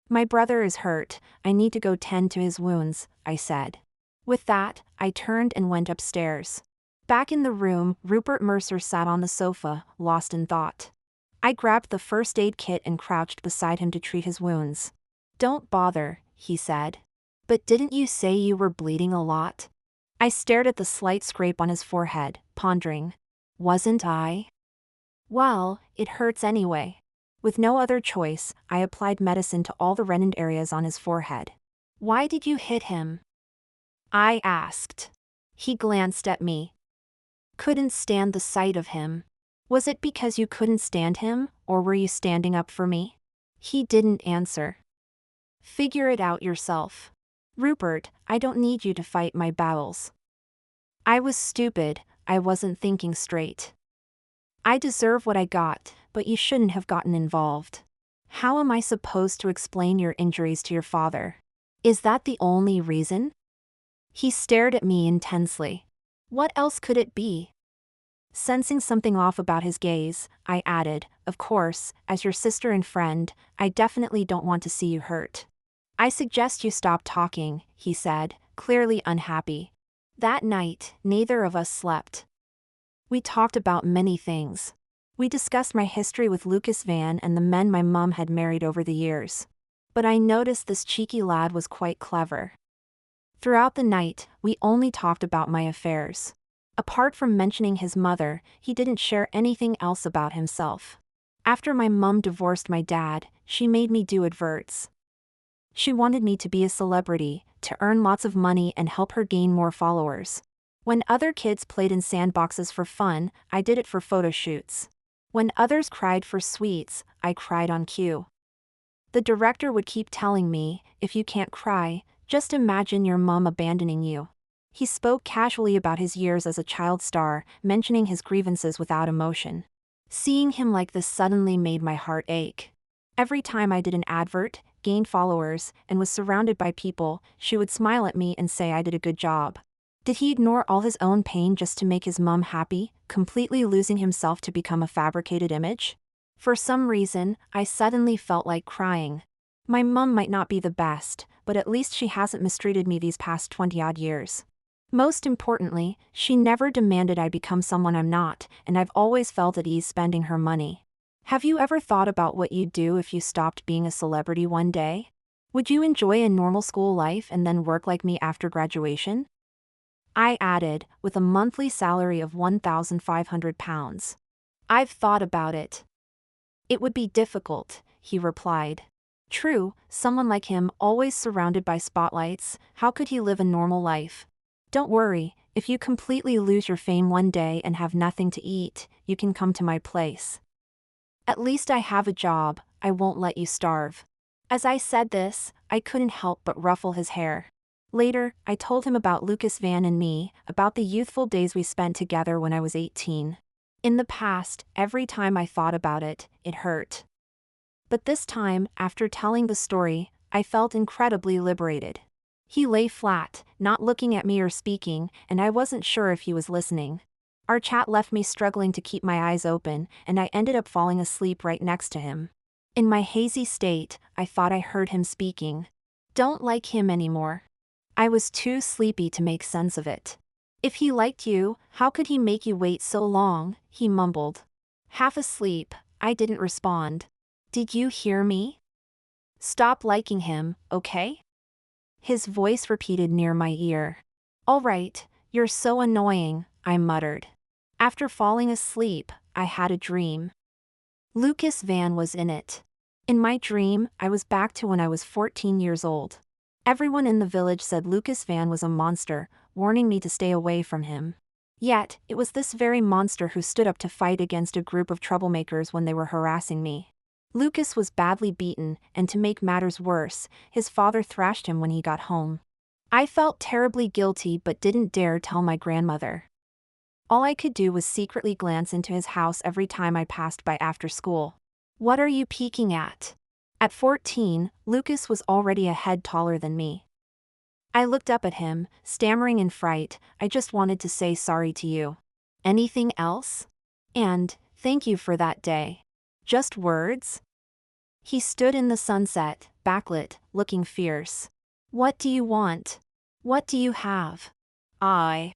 My brother is hurt, I need to go tend to his wounds, I said. With that, I turned and went upstairs. Back in the room, Rupert Mercer sat on the sofa, lost in thought. I grabbed the first aid kit and crouched beside him to treat his wounds. "Don't bother," he said. "But didn't you say you were bleeding a lot?" I stared at the slight scrape on his forehead, pondering. Wasn't I? Well, it hurts anyway. With no other choice, I applied medicine to all the reddened areas on his forehead. "Why did you hit him?" I asked. He glanced at me. "Couldn't stand the sight of him." "Was it because you couldn't stand him, or were you standing up for me?" He didn't answer. "Figure it out yourself. Rupert, I don't need you to fight my battles." I was stupid, I wasn't thinking straight. "I deserve what I got, but you shouldn't have gotten involved. How am I supposed to explain your injuries to your father? Is that the only reason?" He stared at me intensely. "What else could it be?" Sensing something off about his gaze, I added, "Of course, as your sister and friend, I definitely don't want to see you hurt." "I suggest you stop talking," he said, clearly unhappy. That night, neither of us slept. We talked about many things. We discussed my history with Lucas Van and the men my mum had married over the years. But I noticed this cheeky lad was quite clever. Throughout the night, we only talked about my affairs. Apart from mentioning his mother, he didn't share anything else about himself. After my mum divorced my dad, she made me do adverts. She wanted me to be a celebrity, to earn lots of money and help her gain more followers. When other kids played in sandboxes for fun, I did it for photo shoots. When others cried for sweets, I cried on cue. The director would keep telling me, "If you can't cry, just imagine your mum abandoning you." He spoke casually about his years as a child star, mentioning his grievances without emotion. Seeing him like this suddenly made my heart ache. Every time I did an advert, gained followers, and was surrounded by people, she would smile at me and say I did a good job. Did he ignore all his own pain just to make his mum happy, completely losing himself to become a fabricated image? For some reason, I suddenly felt like crying. My mum might not be the best, but at least she hasn't mistreated me these past 20-odd years. Most importantly, she never demanded I become someone I'm not, and I've always felt at ease spending her money. Have you ever thought about what you'd do if you stopped being a celebrity one day? Would you enjoy a normal school life and then work like me after graduation? I added, with a monthly salary of £1,500. I've thought about it. It would be difficult, he replied. True, someone like him, always surrounded by spotlights, how could he live a normal life? Don't worry, if you completely lose your fame one day and have nothing to eat, you can come to my place. At least I have a job, I won't let you starve. As I said this, I couldn't help but ruffle his hair. Later, I told him about Lucas Van and me, about the youthful days we spent together when I was 18. In the past, every time I thought about it, it hurt. But this time, after telling the story, I felt incredibly liberated. He lay flat, not looking at me or speaking, and I wasn't sure if he was listening. Our chat left me struggling to keep my eyes open, and I ended up falling asleep right next to him. In my hazy state, I thought I heard him speaking. Don't like him anymore. I was too sleepy to make sense of it. If he liked you, how could he make you wait so long? He mumbled. Half asleep, I didn't respond. Did you hear me? Stop liking him, okay? His voice repeated near my ear. All right, you're so annoying, I muttered. After falling asleep, I had a dream. Lucas Van was in it. In my dream, I was back to when I was 14 years old. Everyone in the village said Lucas Van was a monster, warning me to stay away from him. Yet, it was this very monster who stood up to fight against a group of troublemakers when they were harassing me. Lucas was badly beaten, and to make matters worse, his father thrashed him when he got home. I felt terribly guilty but didn't dare tell my grandmother. All I could do was secretly glance into his house every time I passed by after school. What are you peeking at? At 14, Lucas was already a head taller than me. I looked up at him, stammering in fright. I just wanted to say sorry to you. Anything else? And, thank you for that day. Just words? He stood in the sunset, backlit, looking fierce. What do you want? What do you have? I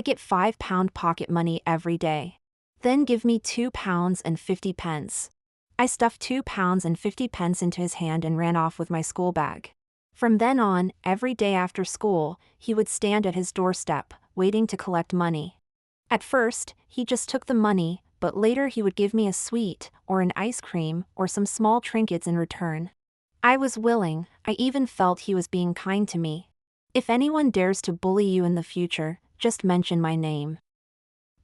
get £5 pocket money every day. Then give me £2.50. I stuffed £2.50 into his hand and ran off with my school bag. From then on, every day after school, he would stand at his doorstep, waiting to collect money. At first, he just took the money, but later he would give me a sweet, or an ice cream, or some small trinkets in return. I was willing, I even felt he was being kind to me. If anyone dares to bully you in the future, just mention my name.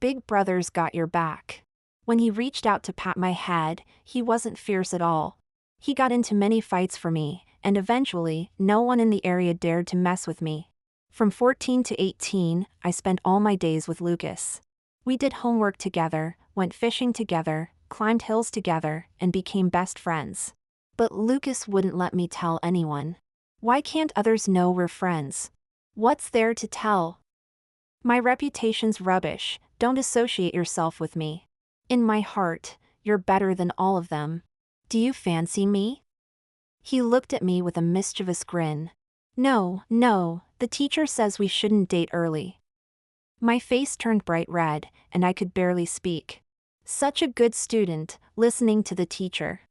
Big brother's got your back. When he reached out to pat my head, he wasn't fierce at all. He got into many fights for me, and eventually, no one in the area dared to mess with me. From 14 to 18, I spent all my days with Lucas. We did homework together, went fishing together, climbed hills together, and became best friends. But Lucas wouldn't let me tell anyone. Why can't others know we're friends? What's there to tell? My reputation's rubbish, don't associate yourself with me. In my heart, you're better than all of them. Do you fancy me? He looked at me with a mischievous grin. No, the teacher says we shouldn't date early. My face turned bright red, and I could barely speak. Such a good student, listening to the teacher.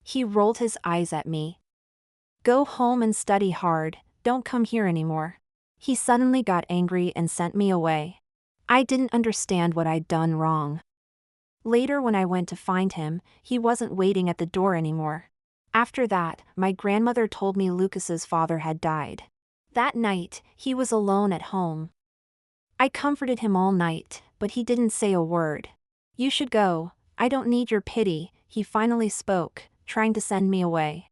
He rolled his eyes at me. Go home and study hard, don't come here anymore. He suddenly got angry and sent me away. I didn't understand what I'd done wrong. Later when I went to find him, he wasn't waiting at the door anymore. After that, my grandmother told me Lucas's father had died. That night, he was alone at home. I comforted him all night, but he didn't say a word. You should go, I don't need your pity, he finally spoke, trying to send me away.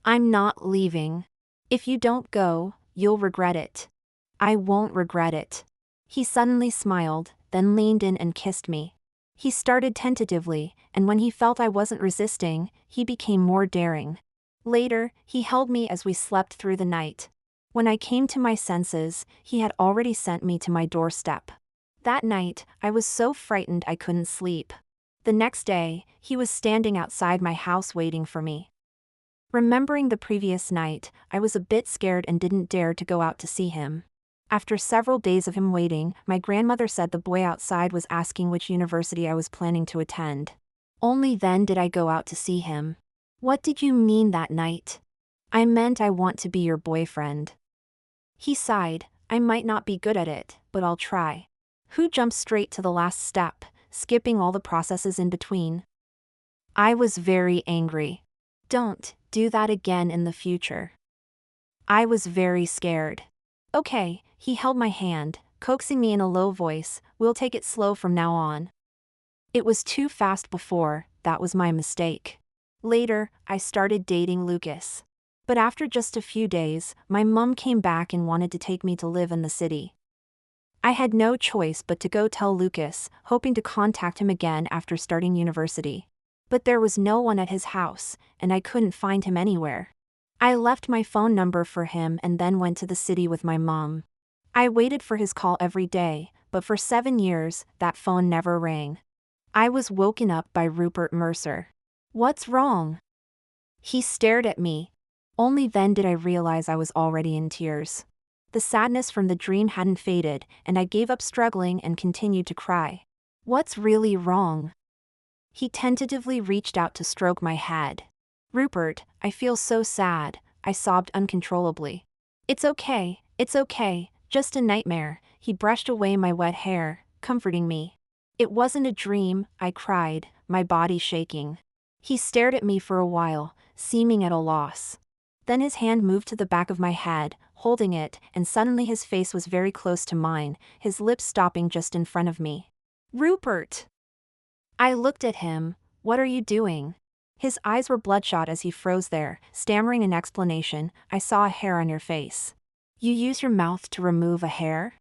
I'm not leaving. If you don't go, you'll regret it. I won't regret it. He suddenly smiled, then leaned in and kissed me. He started tentatively, and when he felt I wasn't resisting, he became more daring. Later, he held me as we slept through the night. When I came to my senses, he had already sent me to my doorstep. That night, I was so frightened I couldn't sleep. The next day, he was standing outside my house waiting for me. Remembering the previous night, I was a bit scared and didn't dare to go out to see him. After several days of him waiting, my grandmother said the boy outside was asking which university I was planning to attend. Only then did I go out to see him. What did you mean that night? I meant I want to be your boyfriend. He sighed, I might not be good at it, but I'll try. Who jumps straight to the last step, skipping all the processes in between? I was very angry. Don't do that again in the future. I was very scared. Okay, he held my hand, coaxing me in a low voice, we'll take it slow from now on. It was too fast before, that was my mistake. Later, I started dating Lucas. But after just a few days, my mom came back and wanted to take me to live in the city. I had no choice but to go tell Lucas, hoping to contact him again after starting university. But there was no one at his house, and I couldn't find him anywhere. I left my phone number for him and then went to the city with my mom. I waited for his call every day, but for 7 years, that phone never rang. I was woken up by Rupert Mercer. What's wrong? He stared at me. Only then did I realize I was already in tears. The sadness from the dream hadn't faded, and I gave up struggling and continued to cry. What's really wrong? He tentatively reached out to stroke my head. Rupert, I feel so sad, I sobbed uncontrollably. It's okay, just a nightmare, he brushed away my wet hair, comforting me. It wasn't a dream, I cried, my body shaking. He stared at me for a while, seeming at a loss. Then his hand moved to the back of my head, holding it, and suddenly his face was very close to mine, his lips stopping just in front of me. Rupert! I looked at him. What are you doing? His eyes were bloodshot as he froze there, stammering an explanation. I saw a hair on your face. You use your mouth to remove a hair?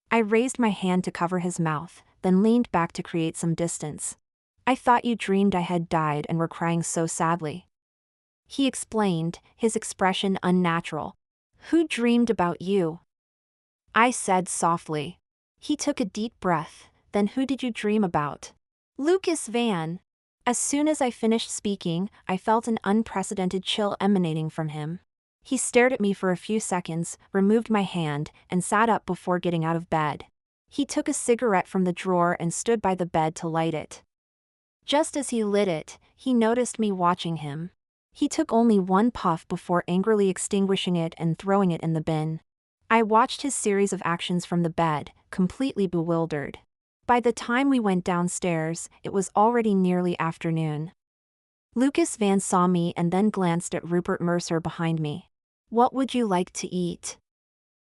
I raised my hand to cover his mouth, then leaned back to create some distance. I thought you dreamed I had died and were crying so sadly. He explained, his expression unnatural. Who dreamed about you? I said softly. He took a deep breath. Then who did you dream about? Lucas Van. As soon as I finished speaking, I felt an unprecedented chill emanating from him. He stared at me for a few seconds, removed my hand, and sat up before getting out of bed. He took a cigarette from the drawer and stood by the bed to light it. Just as he lit it, he noticed me watching him. He took only one puff before angrily extinguishing it and throwing it in the bin. I watched his series of actions from the bed, completely bewildered. By the time we went downstairs, it was already nearly afternoon. Lucas Van saw me and then glanced at Rupert Mercer behind me. "What would you like to eat?"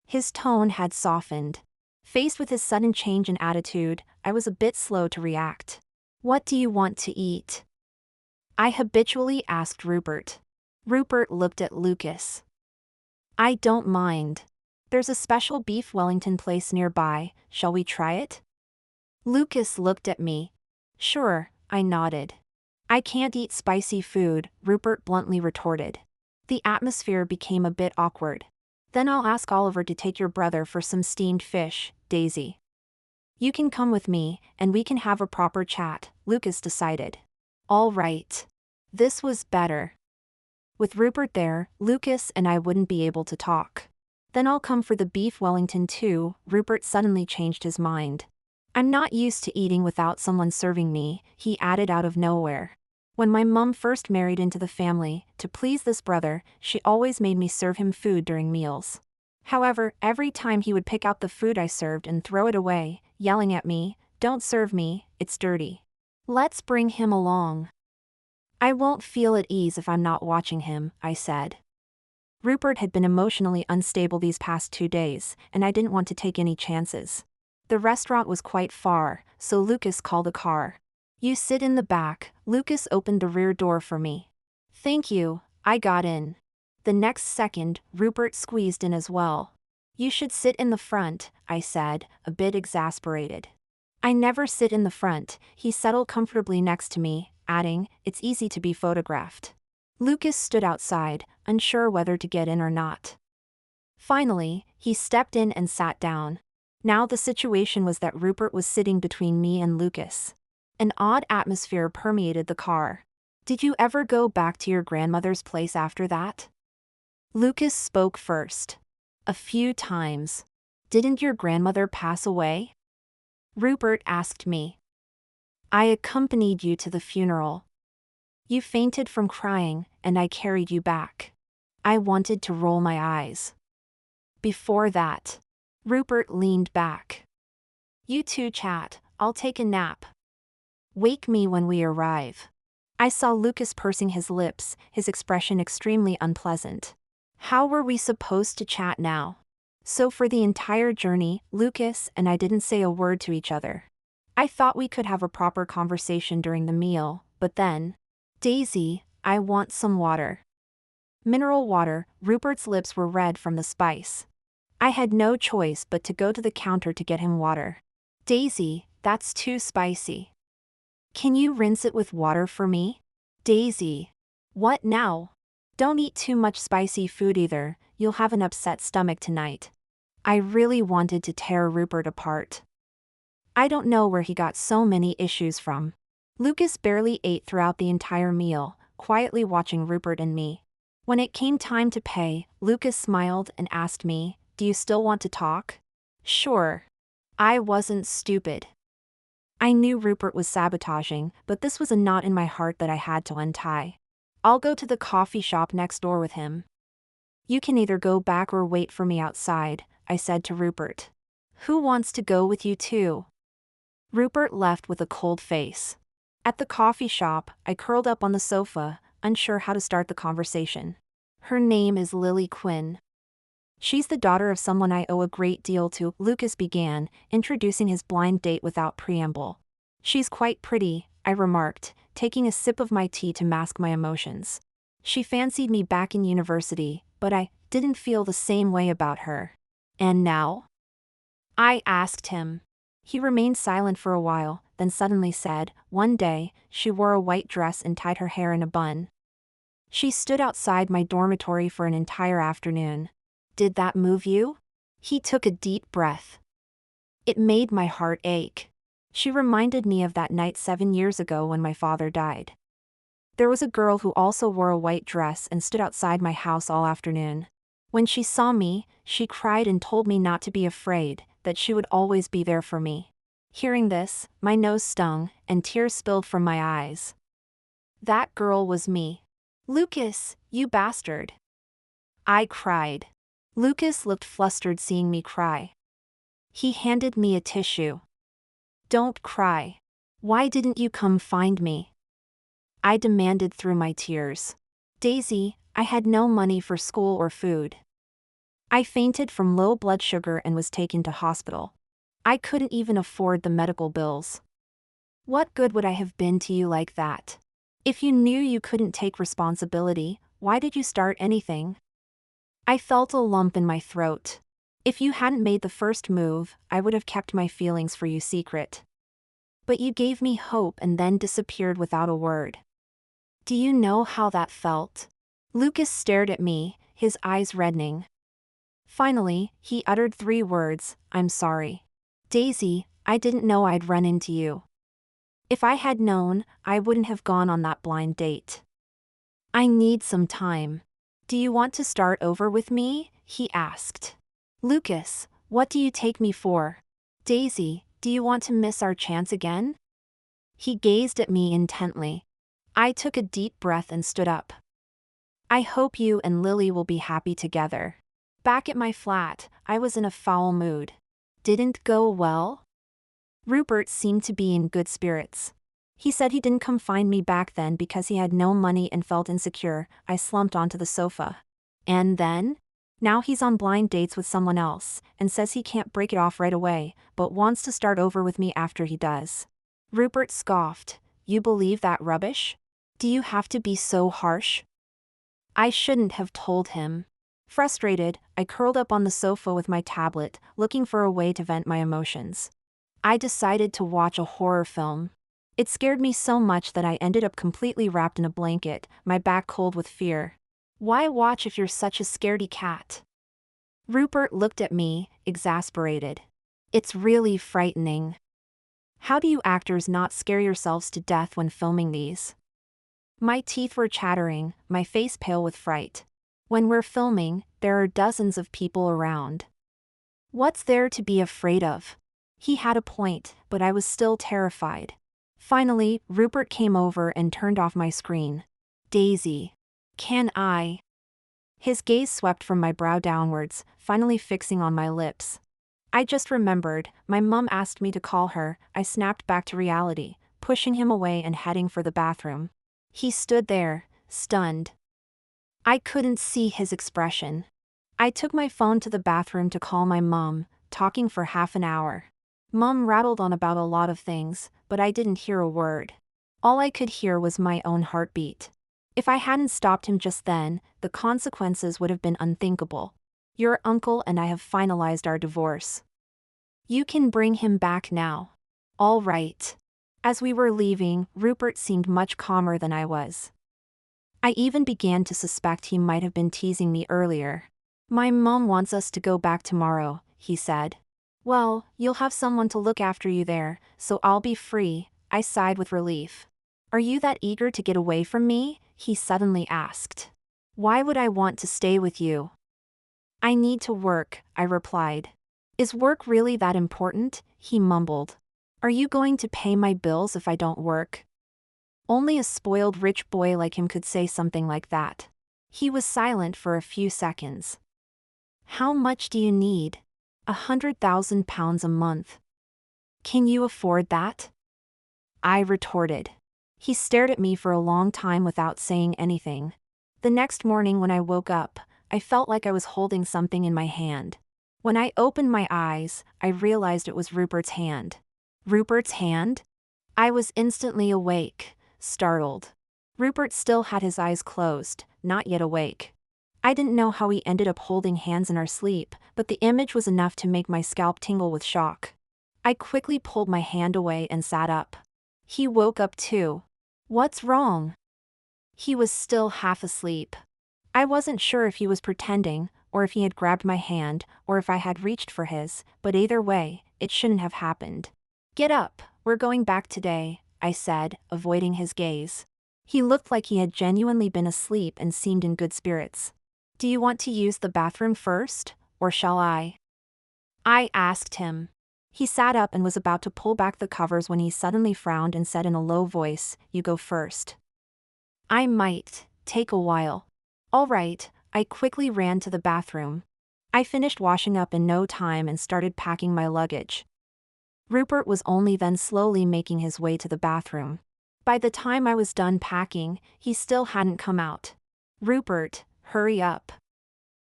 His tone had softened. Faced with his sudden change in attitude, I was a bit slow to react. "What do you want to eat?" I habitually asked Rupert. Rupert looked at Lucas. "I don't mind. There's a special beef Wellington place nearby, shall we try it?" Lucas looked at me. "Sure," I nodded. "I can't eat spicy food," Rupert bluntly retorted. The atmosphere became a bit awkward. "Then I'll ask Oliver to take your brother for some steamed fish, Daisy. You can come with me, and we can have a proper chat," Lucas decided. All right. This was better. With Rupert there, Lucas and I wouldn't be able to talk. "Then I'll come for the beef Wellington too," Rupert suddenly changed his mind. "I'm not used to eating without someone serving me," he added out of nowhere. "When my mum first married into the family, to please this brother, she always made me serve him food during meals. However, every time he would pick out the food I served and throw it away, yelling at me, 'Don't serve me, it's dirty.' Let's bring him along." "I won't feel at ease if I'm not watching him," I said. Rupert had been emotionally unstable these past 2 days, and I didn't want to take any chances. The restaurant was quite far, so Lucas called a car. "You sit in the back," Lucas opened the rear door for me. "Thank you," I got in. The next second, Rupert squeezed in as well. "You should sit in the front," I said, a bit exasperated. "I never sit in the front," he settled comfortably next to me, adding, "It's easy to be photographed." Lucas stood outside, unsure whether to get in or not. Finally, he stepped in and sat down. Now the situation was that Rupert was sitting between me and Lucas. An odd atmosphere permeated the car. "Did you ever go back to your grandmother's place after that?" Lucas spoke first. "A few times." "Didn't your grandmother pass away?" Rupert asked me. "I accompanied you to the funeral. You fainted from crying, and I carried you back." I wanted to roll my eyes. "Before that." Rupert leaned back. "You two chat, I'll take a nap. Wake me when we arrive." I saw Lucas pursing his lips, his expression extremely unpleasant. How were we supposed to chat now? So for the entire journey, Lucas and I didn't say a word to each other. I thought we could have a proper conversation during the meal, but then, "Daisy, I want some water." Mineral water. Rupert's lips were red from the spice. I had no choice but to go to the counter to get him water. "Daisy, that's too spicy. Can you rinse it with water for me?" "Daisy." "What now?" "Don't eat too much spicy food either, you'll have an upset stomach tonight." I really wanted to tear Rupert apart. I don't know where he got so many issues from. Lucas barely ate throughout the entire meal, quietly watching Rupert and me. When it came time to pay, Lucas smiled and asked me, "Do you still want to talk?" "Sure." I wasn't stupid. I knew Rupert was sabotaging, but this was a knot in my heart that I had to untie. "I'll go to the coffee shop next door with him. You can either go back or wait for me outside," I said to Rupert. "Who wants to go with you too?" Rupert left with a cold face. At the coffee shop, I curled up on the sofa, unsure how to start the conversation. "Her name is Lily Quinn. She's the daughter of someone I owe a great deal to," Lucas began, introducing his blind date without preamble. "She's quite pretty," I remarked, taking a sip of my tea to mask my emotions. "She fancied me back in university, but I didn't feel the same way about her." "And now?" I asked him. He remained silent for a while, then suddenly said, "One day, she wore a white dress and tied her hair in a bun. She stood outside my dormitory for an entire afternoon. Did that move you?" He took a deep breath. It made my heart ache. She reminded me of that night 7 years ago when my father died. There was a girl who also wore a white dress and stood outside my house all afternoon. When she saw me, she cried and told me not to be afraid, that she would always be there for me. Hearing this, my nose stung, and tears spilled from my eyes. That girl was me. "Lucas, you bastard!" I cried. Lucas looked flustered seeing me cry. He handed me a tissue. "Don't cry. Why didn't you come find me?" I demanded through my tears. "Daisy, I had no money for school or food. I fainted from low blood sugar and was taken to hospital. I couldn't even afford the medical bills. What good would I have been to you like that? If you knew you couldn't take responsibility, why did you start anything?" I felt a lump in my throat. "If you hadn't made the first move, I would have kept my feelings for you secret. But you gave me hope and then disappeared without a word. Do you know how that felt?" Lucas stared at me, his eyes reddening. Finally, he uttered 3 words, "I'm sorry. Daisy, I didn't know I'd run into you. If I had known, I wouldn't have gone on that blind date. I need some time. Do you want to start over with me?" he asked. "Lucas, what do you take me for? Daisy, do you want to miss our chance again?" He gazed at me intently. I took a deep breath and stood up. "I hope you and Lily will be happy together." Back at my flat, I was in a foul mood. Didn't go well? Rupert seemed to be in good spirits. He said he didn't come find me back then because he had no money and felt insecure. I slumped onto the sofa. And then? Now he's on blind dates with someone else, and says he can't break it off right away, but wants to start over with me after he does. Rupert scoffed. "You believe that rubbish? Do you have to be so harsh?" I shouldn't have told him. Frustrated, I curled up on the sofa with my tablet, looking for a way to vent my emotions. I decided to watch a horror film. It scared me so much that I ended up completely wrapped in a blanket, my back cold with fear. "Why watch if you're such a scaredy cat?" Rupert looked at me, exasperated. "It's really frightening. How do you actors not scare yourselves to death when filming these?" My teeth were chattering, my face pale with fright. When we're filming, there are dozens of people around. What's there to be afraid of? He had a point, but I was still terrified. Finally, Rupert came over and turned off my screen. "Daisy. Can I?" His gaze swept from my brow downwards, finally fixing on my lips. I just remembered, my mum asked me to call her. I snapped back to reality, pushing him away and heading for the bathroom. He stood there, stunned. I couldn't see his expression. I took my phone to the bathroom to call my mum, talking for half an hour. Mum rattled on about a lot of things, but I didn't hear a word. All I could hear was my own heartbeat. If I hadn't stopped him just then, the consequences would have been unthinkable. "Your uncle and I have finalized our divorce. You can bring him back now." "All right." As we were leaving, Rupert seemed much calmer than I was. I even began to suspect he might have been teasing me earlier. "My mom wants us to go back tomorrow," he said. "Well, you'll have someone to look after you there, so I'll be free." I sighed with relief. "Are you that eager to get away from me?" he suddenly asked. "Why would I want to stay with you?" "I need to work," I replied. "Is work really that important?" he mumbled. "Are you going to pay my bills if I don't work?" Only a spoiled rich boy like him could say something like that. He was silent for a few seconds. "How much do you need?" £100,000 a month. "Can you afford that?" I retorted. He stared at me for a long time without saying anything. The next morning when I woke up, I felt like I was holding something in my hand. When I opened my eyes, I realized it was Rupert's hand. Rupert's hand? I was instantly awake, startled. Rupert still had his eyes closed, not yet awake. I didn't know how we ended up holding hands in our sleep, but the image was enough to make my scalp tingle with shock. I quickly pulled my hand away and sat up. He woke up too. "What's wrong?" He was still half asleep. I wasn't sure if he was pretending, or if he had grabbed my hand, or if I had reached for his, but either way, it shouldn't have happened. "Get up, we're going back today," I said, avoiding his gaze. He looked like he had genuinely been asleep and seemed in good spirits. Do you want to use the bathroom first, or shall I? I asked him. He sat up and was about to pull back the covers when he suddenly frowned and said in a low voice, "You go first." I might take a while. All right, I quickly ran to the bathroom. I finished washing up in no time and started packing my luggage. Rupert was only then slowly making his way to the bathroom. By the time I was done packing, he still hadn't come out. "Rupert, hurry up.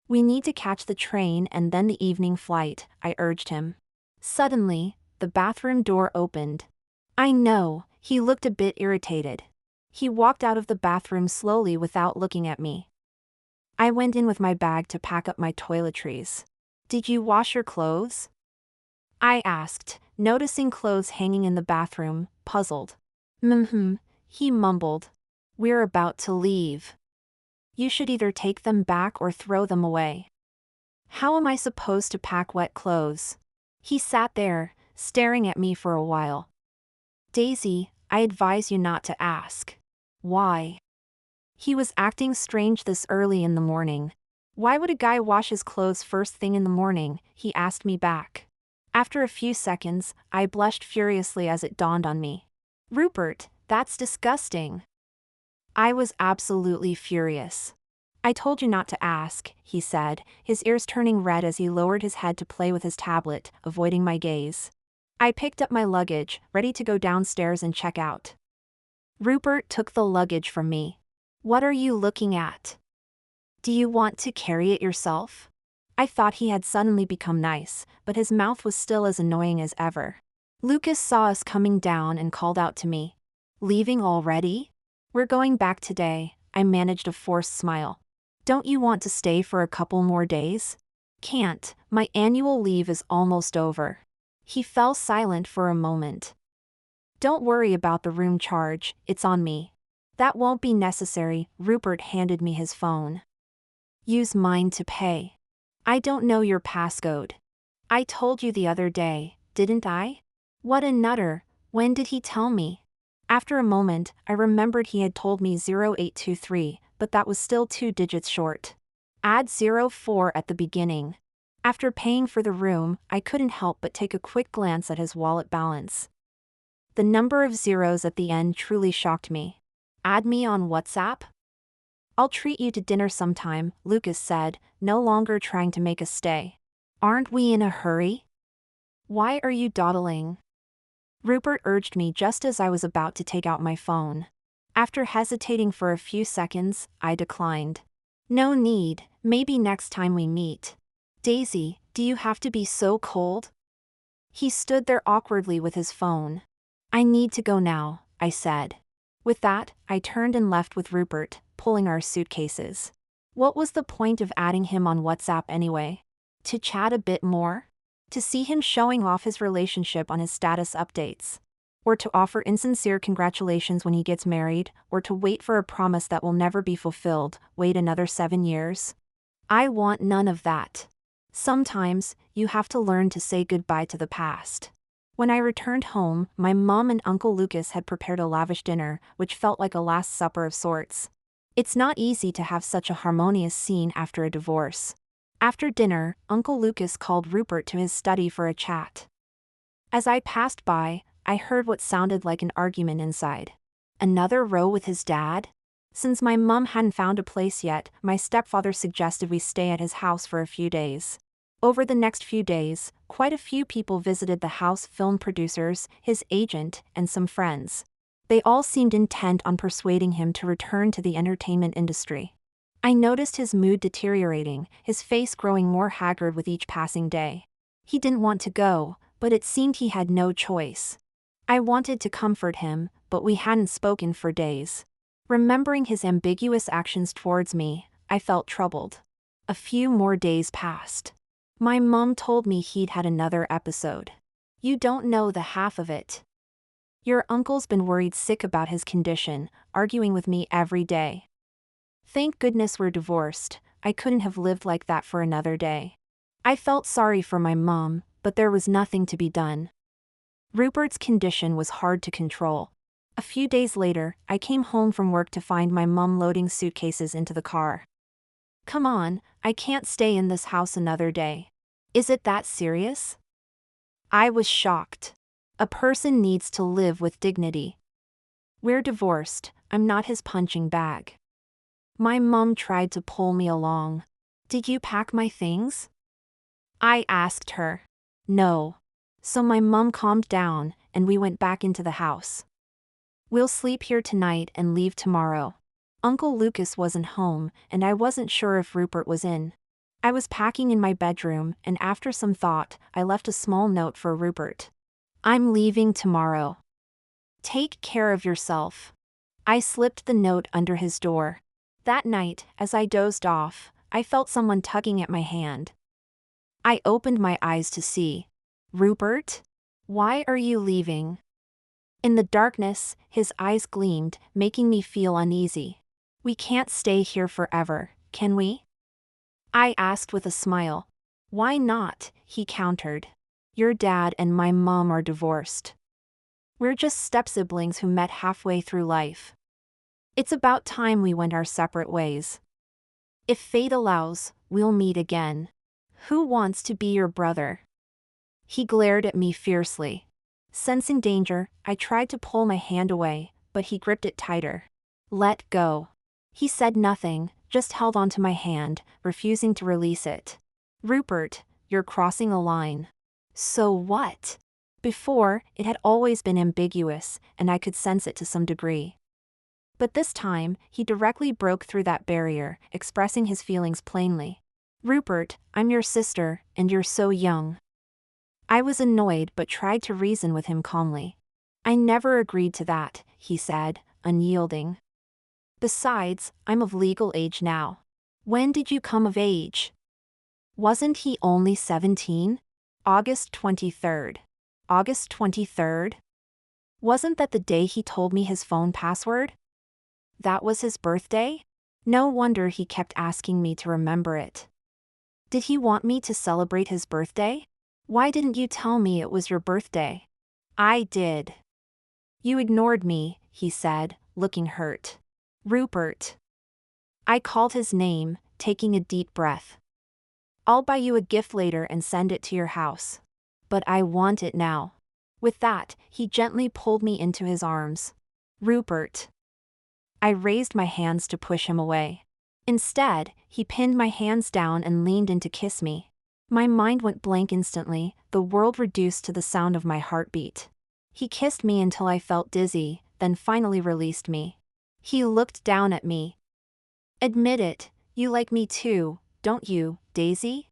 We need to catch the train and then the evening flight," I urged him. Suddenly, the bathroom door opened. I know, he looked a bit irritated. He walked out of the bathroom slowly without looking at me. I went in with my bag to pack up my toiletries. "Did you wash your clothes?" I asked, noticing clothes hanging in the bathroom, puzzled. He mumbled. "We're about to leave. You should either take them back or throw them away." How am I supposed to pack wet clothes? He sat there, staring at me for a while. "Daisy, I advise you not to ask." "Why?" He was acting strange this early in the morning. "Why would a guy wash his clothes first thing in the morning?" he asked me back. After a few seconds, I blushed furiously as it dawned on me. "Rupert, that's disgusting." I was absolutely furious. "I told you not to ask," he said, his ears turning red as he lowered his head to play with his tablet, avoiding my gaze. I picked up my luggage, ready to go downstairs and check out. Rupert took the luggage from me. "What are you looking at? Do you want to carry it yourself?" I thought he had suddenly become nice, but his mouth was still as annoying as ever. Lucas saw us coming down and called out to me. "Leaving already?" "We're going back today," I managed a forced smile. "Don't you want to stay for a couple more days?" "Can't, my annual leave is almost over." He fell silent for a moment. "Don't worry about the room charge, it's on me." "That won't be necessary," Rupert handed me his phone. "Use mine to pay." "I don't know your passcode." "I told you the other day, didn't I?" What a nutter, when did he tell me? After a moment, I remembered he had told me 0823, but that was still 2 digits short. Add 04 at the beginning. After paying for the room, I couldn't help but take a quick glance at his wallet balance. The number of zeros at the end truly shocked me. "Add me on WhatsApp?" "I'll treat you to dinner sometime," Lucas said, no longer trying to make us stay. "Aren't we in a hurry?" "Why are you dawdling?" Rupert urged me just as I was about to take out my phone. After hesitating for a few seconds, I declined. "No need, maybe next time we meet." "Daisy, do you have to be so cold?" He stood there awkwardly with his phone. "I need to go now," I said. With that, I turned and left with Rupert, pulling our suitcases. What was the point of adding him on WhatsApp anyway? To chat a bit more? To see him showing off his relationship on his status updates? Or to offer insincere congratulations when he gets married, or to wait for a promise that will never be fulfilled, wait another 7 years? I want none of that. Sometimes, you have to learn to say goodbye to the past. When I returned home, my mom and Uncle Lucas had prepared a lavish dinner, which felt like a last supper of sorts. It's not easy to have such a harmonious scene after a divorce. After dinner, Uncle Lucas called Rupert to his study for a chat. As I passed by, I heard what sounded like an argument inside. Another row with his dad? Since my mom hadn't found a place yet, my stepfather suggested we stay at his house for a few days. Over the next few days, quite a few people visited the house: film producers, his agent, and some friends. They all seemed intent on persuading him to return to the entertainment industry. I noticed his mood deteriorating, his face growing more haggard with each passing day. He didn't want to go, but it seemed he had no choice. I wanted to comfort him, but we hadn't spoken for days. Remembering his ambiguous actions towards me, I felt troubled. A few more days passed. My mom told me he'd had another episode. "You don't know the half of it. Your uncle's been worried sick about his condition, arguing with me every day." Thank goodness we're divorced. I couldn't have lived like that for another day. I felt sorry for my mom, but there was nothing to be done. Rupert's condition was hard to control. A few days later, I came home from work to find my mom loading suitcases into the car. Come on, I can't stay in this house another day. Is it that serious? I was shocked. A person needs to live with dignity. We're divorced, I'm not his punching bag. My mom tried to pull me along. Did you pack my things? I asked her. No. So my mom calmed down, and we went back into the house. We'll sleep here tonight and leave tomorrow. Uncle Lucas wasn't home, and I wasn't sure if Rupert was in. I was packing in my bedroom, and after some thought, I left a small note for Rupert. I'm leaving tomorrow. Take care of yourself. I slipped the note under his door. That night, as I dozed off, I felt someone tugging at my hand. I opened my eyes to see. Rupert? Why are you leaving? In the darkness, his eyes gleamed, making me feel uneasy. We can't stay here forever, can we? I asked with a smile. Why not? He countered. Your dad and my mom are divorced. We're just step-siblings who met halfway through life. It's about time we went our separate ways. If fate allows, we'll meet again. Who wants to be your brother? He glared at me fiercely. Sensing danger, I tried to pull my hand away, but he gripped it tighter. Let go. He said nothing, just held onto my hand, refusing to release it. Rupert, you're crossing a line. So what? Before, it had always been ambiguous, and I could sense it to some degree. But this time, he directly broke through that barrier, expressing his feelings plainly. Rupert, I'm your sister, and you're so young. I was annoyed but tried to reason with him calmly. I never agreed to that, he said, unyielding. Besides, I'm of legal age now. When did you come of age? Wasn't he only 17? August 23rd. August 23rd? Wasn't that the day he told me his phone password? That was his birthday? No wonder he kept asking me to remember it. Did he want me to celebrate his birthday? Why didn't you tell me it was your birthday? I did. You ignored me, he said, looking hurt. Rupert. I called his name, taking a deep breath. I'll buy you a gift later and send it to your house. But I want it now. With that, he gently pulled me into his arms. Rupert. I raised my hands to push him away. Instead, he pinned my hands down and leaned in to kiss me. My mind went blank instantly, the world reduced to the sound of my heartbeat. He kissed me until I felt dizzy, then finally released me. He looked down at me. Admit it, you like me too, don't you, Daisy?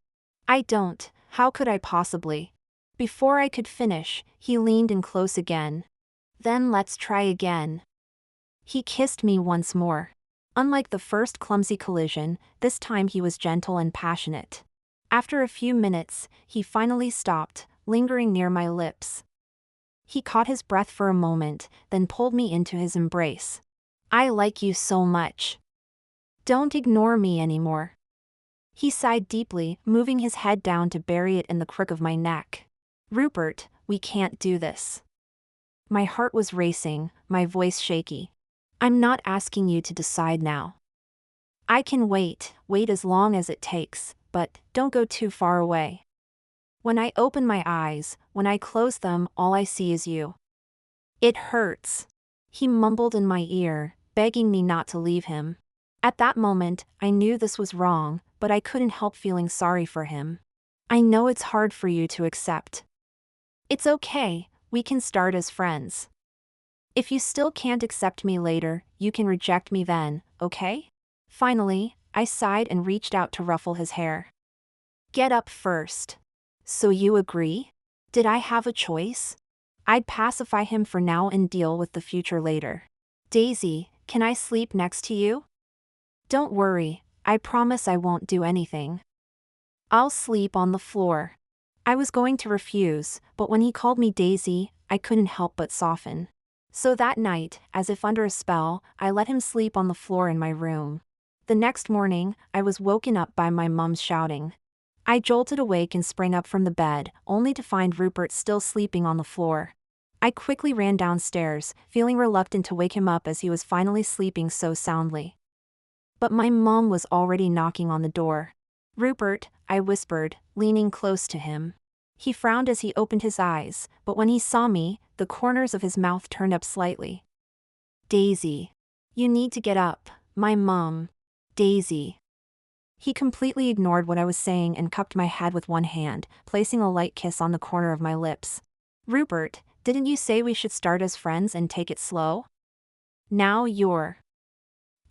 I don't, how could I possibly? Before I could finish, he leaned in close again. Then let's try again. He kissed me once more. Unlike the first clumsy collision, this time he was gentle and passionate. After a few minutes, he finally stopped, lingering near my lips. He caught his breath for a moment, then pulled me into his embrace. I like you so much. Don't ignore me anymore. He sighed deeply, moving his head down to bury it in the crook of my neck. Rupert, we can't do this. My heart was racing, my voice shaky. I'm not asking you to decide now. I can wait as long as it takes, but don't go too far away. When I open my eyes, when I close them, all I see is you. It hurts. He mumbled in my ear, begging me not to leave him. At that moment, I knew this was wrong, but I couldn't help feeling sorry for him. I know it's hard for you to accept. It's okay, we can start as friends. If you still can't accept me later, you can reject me then, okay? Finally, I sighed and reached out to ruffle his hair. Get up first. So you agree? Did I have a choice? I'd pacify him for now and deal with the future later. Daisy, can I sleep next to you? Don't worry, I promise I won't do anything. I'll sleep on the floor. I was going to refuse, but when he called me Daisy, I couldn't help but soften. So that night, as if under a spell, I let him sleep on the floor in my room. The next morning, I was woken up by my mom's shouting. I jolted awake and sprang up from the bed, only to find Rupert still sleeping on the floor. I quickly ran downstairs, feeling reluctant to wake him up as he was finally sleeping so soundly. But my mom was already knocking on the door. "Rupert," I whispered, leaning close to him. He frowned as he opened his eyes, but when he saw me, the corners of his mouth turned up slightly. "Daisy. You need to get up, my mom. Daisy." He completely ignored what I was saying and cupped my head with one hand, placing a light kiss on the corner of my lips. "Rupert, didn't you say we should start as friends and take it slow? Now you're..."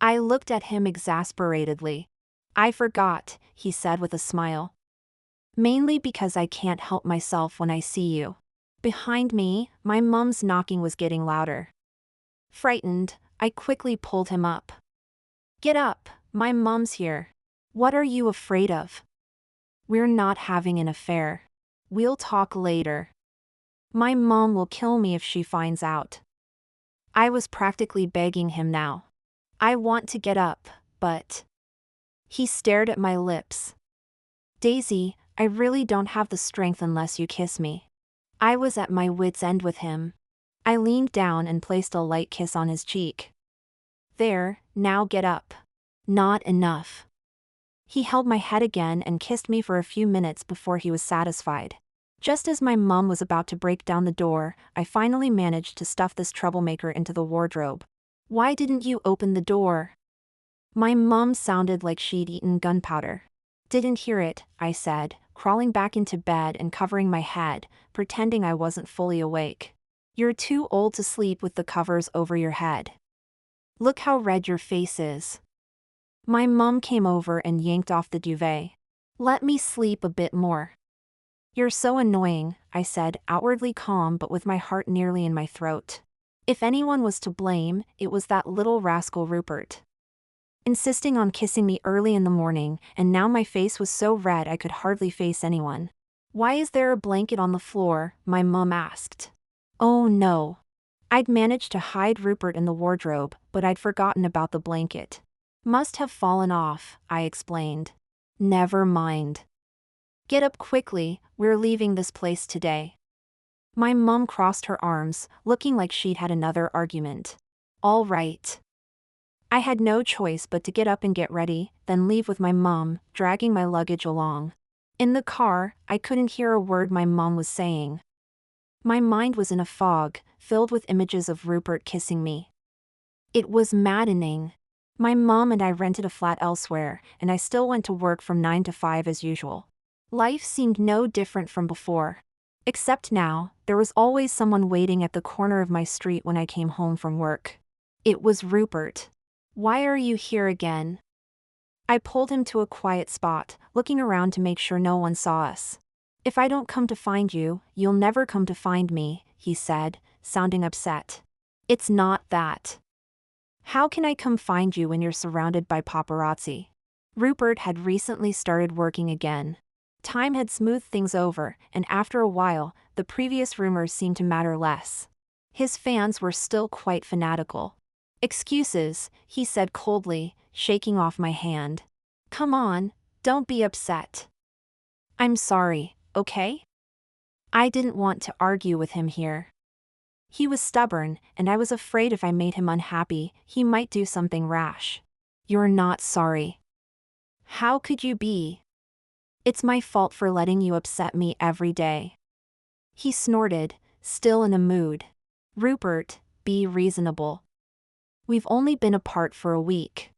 I looked at him exasperatedly. "I forgot," he said with a smile. "Mainly because I can't help myself when I see you." Behind me, my mom's knocking was getting louder. Frightened, I quickly pulled him up. "Get up, my mom's here. What are you afraid of? We're not having an affair. We'll talk later. My mom will kill me if she finds out." I was practically begging him now. "I want to get up, but..." He stared at my lips. "Daisy, I really don't have the strength unless you kiss me." I was at my wit's end with him. I leaned down and placed a light kiss on his cheek. "There, now get up." "Not enough." He held my head again and kissed me for a few minutes before he was satisfied. Just as my mom was about to break down the door, I finally managed to stuff this troublemaker into the wardrobe. "Why didn't you open the door?" My mom sounded like she'd eaten gunpowder. "Didn't hear it," I said, crawling back into bed and covering my head, pretending I wasn't fully awake. "You're too old to sleep with the covers over your head. Look how red your face is." My mom came over and yanked off the duvet. "Let me sleep a bit more." "You're so annoying," I said, outwardly calm but with my heart nearly in my throat. If anyone was to blame, it was that little rascal Rupert. Insisting on kissing me early in the morning, and now my face was so red I could hardly face anyone. "Why is there a blanket on the floor?" my mom asked. Oh no. I'd managed to hide Rupert in the wardrobe, but I'd forgotten about the blanket. "Must have fallen off," I explained. "Never mind. Get up quickly, we're leaving this place today." My mom crossed her arms, looking like she'd had another argument. "All right." I had no choice but to get up and get ready, then leave with my mom, dragging my luggage along. In the car, I couldn't hear a word my mom was saying. My mind was in a fog, filled with images of Rupert kissing me. It was maddening. My mom and I rented a flat elsewhere, and I still went to work from 9 to 5 as usual. Life seemed no different from before. Except now, there was always someone waiting at the corner of my street when I came home from work. It was Rupert. "Why are you here again?" I pulled him to a quiet spot, looking around to make sure no one saw us. "If I don't come to find you, you'll never come to find me," he said, sounding upset. "It's not that. How can I come find you when you're surrounded by paparazzi?" Rupert had recently started working again. Time had smoothed things over, and after a while, the previous rumors seemed to matter less. His fans were still quite fanatical. "Excuses," he said coldly, shaking off my hand. "Come on, don't be upset." "I'm sorry, okay?" I didn't want to argue with him here. He was stubborn, and I was afraid if I made him unhappy, he might do something rash. "You're not sorry. How could you be? It's my fault for letting you upset me every day." He snorted, still in a mood. "Rupert, be reasonable. We've only been apart for a week.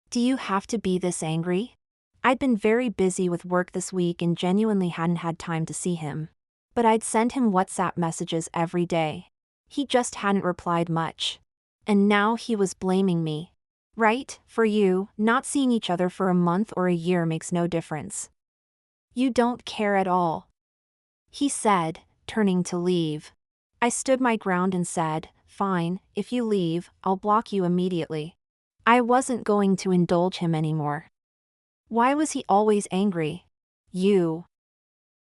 Do you have to be this angry?" I'd been very busy with work this week and genuinely hadn't had time to see him. But I'd send him WhatsApp messages every day. He just hadn't replied much. And now he was blaming me. "Right, for you, not seeing each other for a month or a year makes no difference. You don't care at all," he said, turning to leave. I stood my ground and said, "Fine, if you leave, I'll block you immediately." I wasn't going to indulge him anymore. Why was he always angry? "You."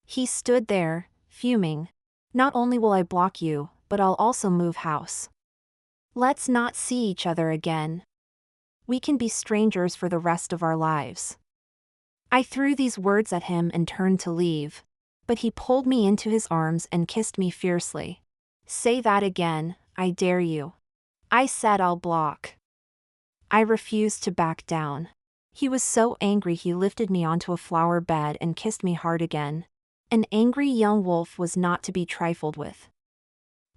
He stood there, fuming. "Not only will I block you, but I'll also move house. Let's not see each other again. We can be strangers for the rest of our lives." I threw these words at him and turned to leave. But he pulled me into his arms and kissed me fiercely. "Say that again, I dare you." I said I'll block. I refused to back down. He was so angry he lifted me onto a flower bed and kissed me hard again. An angry young wolf was not to be trifled with.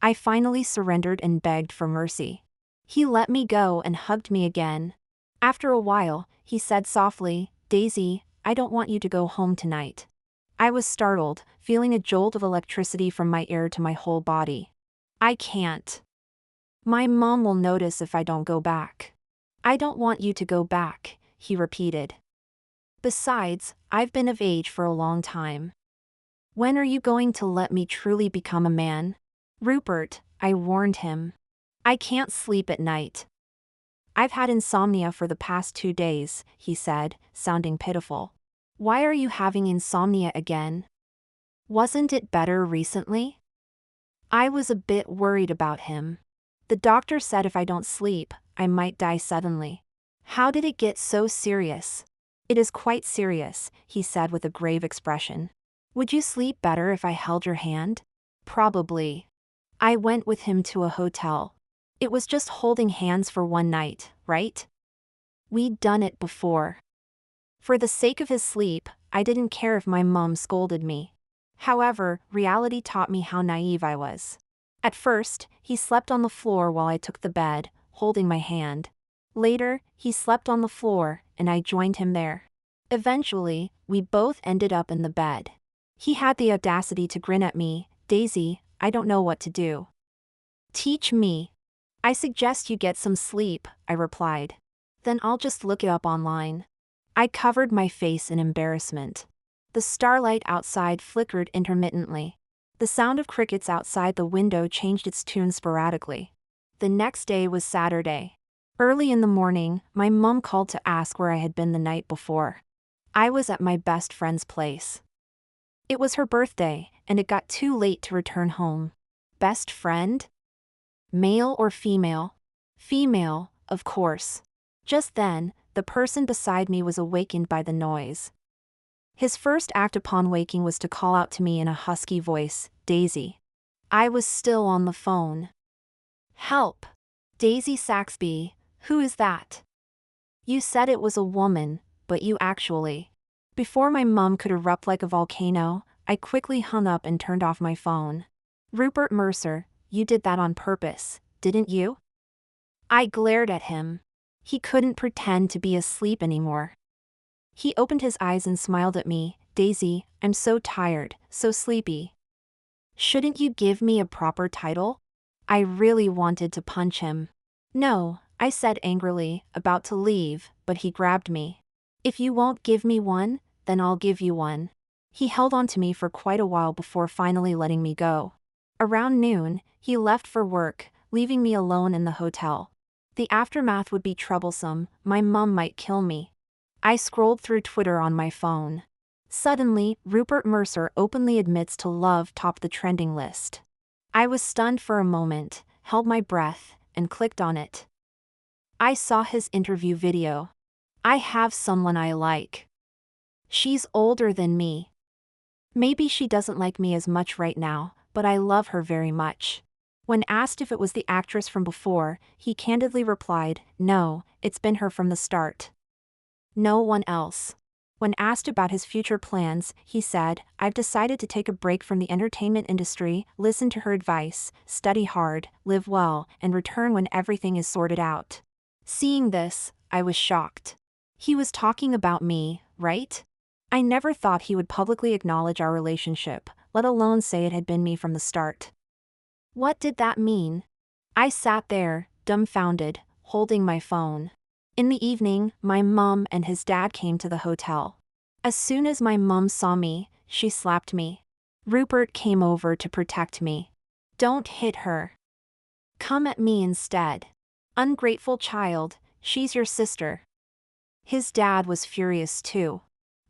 I finally surrendered and begged for mercy. He let me go and hugged me again. After a while, he said softly, "Daisy, I don't want you to go home tonight." I was startled, feeling a jolt of electricity from my ear to my whole body. "I can't. My mom will notice if I don't go back." "I don't want you to go back," he repeated. "Besides, I've been of age for a long time. When are you going to let me truly become a man?" "Rupert," I warned him. "I can't sleep at night." "I've had insomnia for the past 2 days," he said, sounding pitiful. "Why are you having insomnia again? Wasn't it better recently?" I was a bit worried about him. The doctor said if I don't sleep, I might die suddenly. "How did it get so serious?" "It is quite serious," he said with a grave expression. "Would you sleep better if I held your hand?" "Probably." I went with him to a hotel. It was just holding hands for one night, right? We'd done it before. For the sake of his sleep, I didn't care if my mom scolded me. However, reality taught me how naive I was. At first, he slept on the floor while I took the bed, holding my hand. Later, he slept on the floor, and I joined him there. Eventually, we both ended up in the bed. He had the audacity to grin at me. "Daisy, I don't know what to do." "Teach me." "I suggest you get some sleep," I replied. "Then I'll just look it up online." I covered my face in embarrassment. The starlight outside flickered intermittently. The sound of crickets outside the window changed its tune sporadically. The next day was Saturday. Early in the morning, my mom called to ask where I had been the night before. I was at my best friend's place. It was her birthday, and it got too late to return home. Best friend? Male or female? Female, of course. Just then, the person beside me was awakened by the noise. His first act upon waking was to call out to me in a husky voice, "Daisy." I was still on the phone. "Help! Daisy Saxby, who is that?" "You said it was a woman, but you actually..." Before my mom could erupt like a volcano, I quickly hung up and turned off my phone. "Rupert Mercer, you did that on purpose, didn't you?" I glared at him. He couldn't pretend to be asleep anymore. He opened his eyes and smiled at me. "Daisy, I'm so tired, so sleepy." "Shouldn't you give me a proper title?" I really wanted to punch him. "No," I said angrily, about to leave, but he grabbed me. "If you won't give me one, then I'll give you one." He held on to me for quite a while before finally letting me go. Around noon, he left for work, leaving me alone in the hotel. The aftermath would be troublesome. My mom might kill me. I scrolled through Twitter on my phone. Suddenly, "Rupert Mercer openly admits to love" topped the trending list. I was stunned for a moment, held my breath, and clicked on it. I saw his interview video. "I have someone I like. She's older than me. Maybe she doesn't like me as much right now, but I love her very much." When asked if it was the actress from before, he candidly replied, "No, it's been her from the start. No one else." When asked about his future plans, he said, "I've decided to take a break from the entertainment industry, listen to her advice, study hard, live well, and return when everything is sorted out." Seeing this, I was shocked. He was talking about me, right? I never thought he would publicly acknowledge our relationship, let alone say it had been me from the start. What did that mean? I sat there, dumbfounded, holding my phone. In the evening, my mom and his dad came to the hotel. As soon as my mom saw me, she slapped me. Rupert came over to protect me. "Don't hit her. Come at me instead. Ungrateful child, she's your sister." His dad was furious too.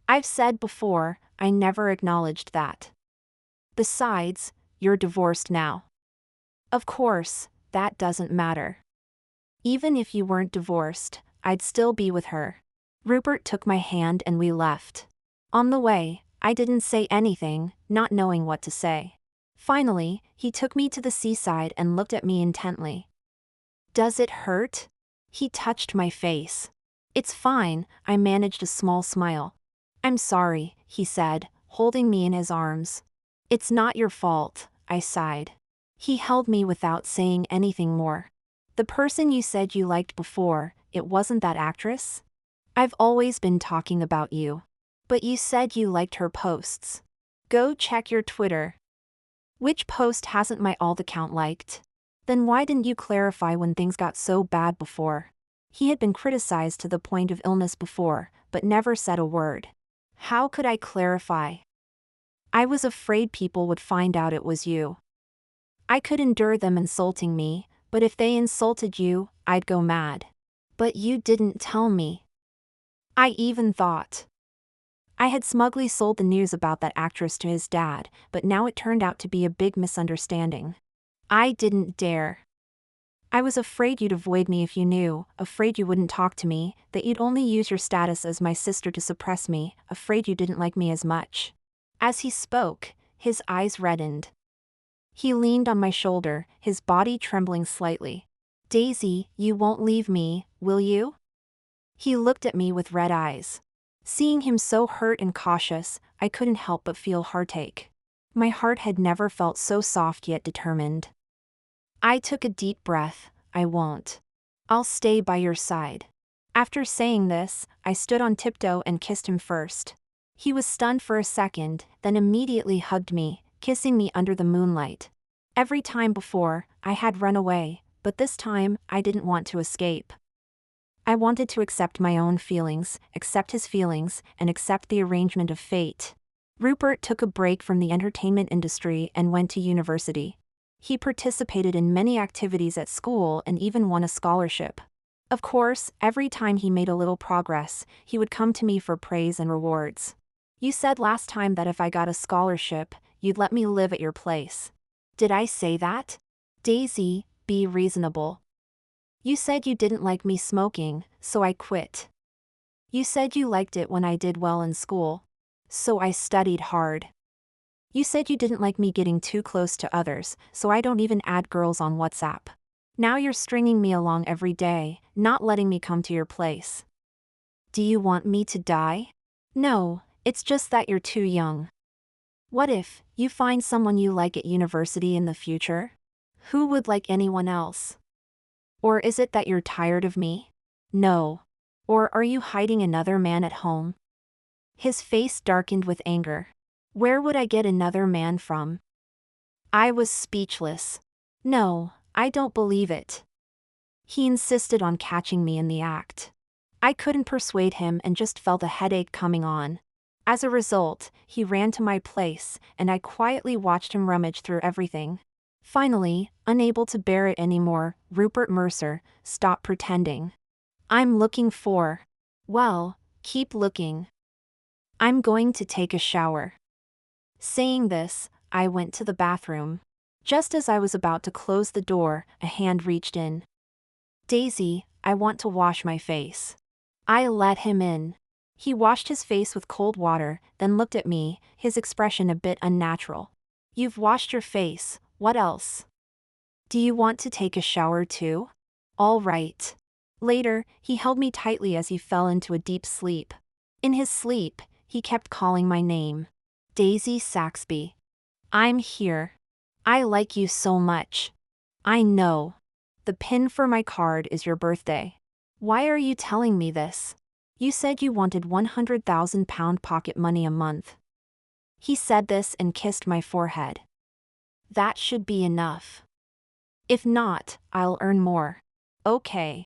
I've said before, I never acknowledged that. "Besides, you're divorced now." "Of course, that doesn't matter. Even if you weren't divorced, I'd still be with her." Rupert took my hand and we left. On the way, I didn't say anything, not knowing what to say. Finally, he took me to the seaside and looked at me intently. "Does it hurt?" He touched my face. It's fine, I managed a small smile. I'm sorry, he said, holding me in his arms. It's not your fault, I sighed. He held me without saying anything more. The person you said you liked before, it wasn't that actress? I've always been talking about you. But you said you liked her posts. Go check your Twitter. Which post hasn't my alt account liked? Then why didn't you clarify when things got so bad before? He had been criticized to the point of illness before, but never said a word. How could I clarify? I was afraid people would find out it was you. I could endure them insulting me, but if they insulted you, I'd go mad. But you didn't tell me. I even thought I had smugly sold the news about that actress to his dad, but now it turned out to be a big misunderstanding. I didn't dare. I was afraid you'd avoid me if you knew, afraid you wouldn't talk to me, that you'd only use your status as my sister to suppress me, afraid you didn't like me as much. As he spoke, his eyes reddened. He leaned on my shoulder, his body trembling slightly. Daisy, you won't leave me, will you? He looked at me with red eyes. Seeing him so hurt and cautious, I couldn't help but feel heartache. My heart had never felt so soft yet determined. I took a deep breath. I won't. I'll stay by your side. After saying this, I stood on tiptoe and kissed him first. He was stunned for a second, then immediately hugged me, kissing me under the moonlight. Every time before, I had run away, but this time, I didn't want to escape. I wanted to accept my own feelings, accept his feelings, and accept the arrangement of fate. Rupert took a break from the entertainment industry and went to university. He participated in many activities at school and even won a scholarship. Of course, every time he made a little progress, he would come to me for praise and rewards. You said last time that if I got a scholarship, you'd let me live at your place. Did I say that? Daisy, be reasonable. You said you didn't like me smoking, so I quit. You said you liked it when I did well in school. So I studied hard. You said you didn't like me getting too close to others, so I don't even add girls on WhatsApp. Now you're stringing me along every day, not letting me come to your place. Do you want me to die? No, it's just that you're too young. What if you find someone you like at university in the future? Who would like anyone else? Or is it that you're tired of me? No. Or are you hiding another man at home? His face darkened with anger. Where would I get another man from? I was speechless. No, I don't believe it. He insisted on catching me in the act. I couldn't persuade him and just felt a headache coming on. As a result, he ran to my place, and I quietly watched him rummage through everything. Finally, unable to bear it anymore, Rupert Mercer, stop pretending. I'm looking for. Well, keep looking. I'm going to take a shower. Saying this, I went to the bathroom. Just as I was about to close the door, a hand reached in. Daisy, I want to wash my face. I let him in. He washed his face with cold water, then looked at me, his expression a bit unnatural. You've washed your face, what else? Do you want to take a shower too? All right. Later, he held me tightly as he fell into a deep sleep. In his sleep, he kept calling my name. Daisy Saxby. I'm here. I like you so much. I know. The pin for my card is your birthday. Why are you telling me this? You said you wanted £100,000 pocket money a month. He said this and kissed my forehead. That should be enough. If not, I'll earn more. Okay.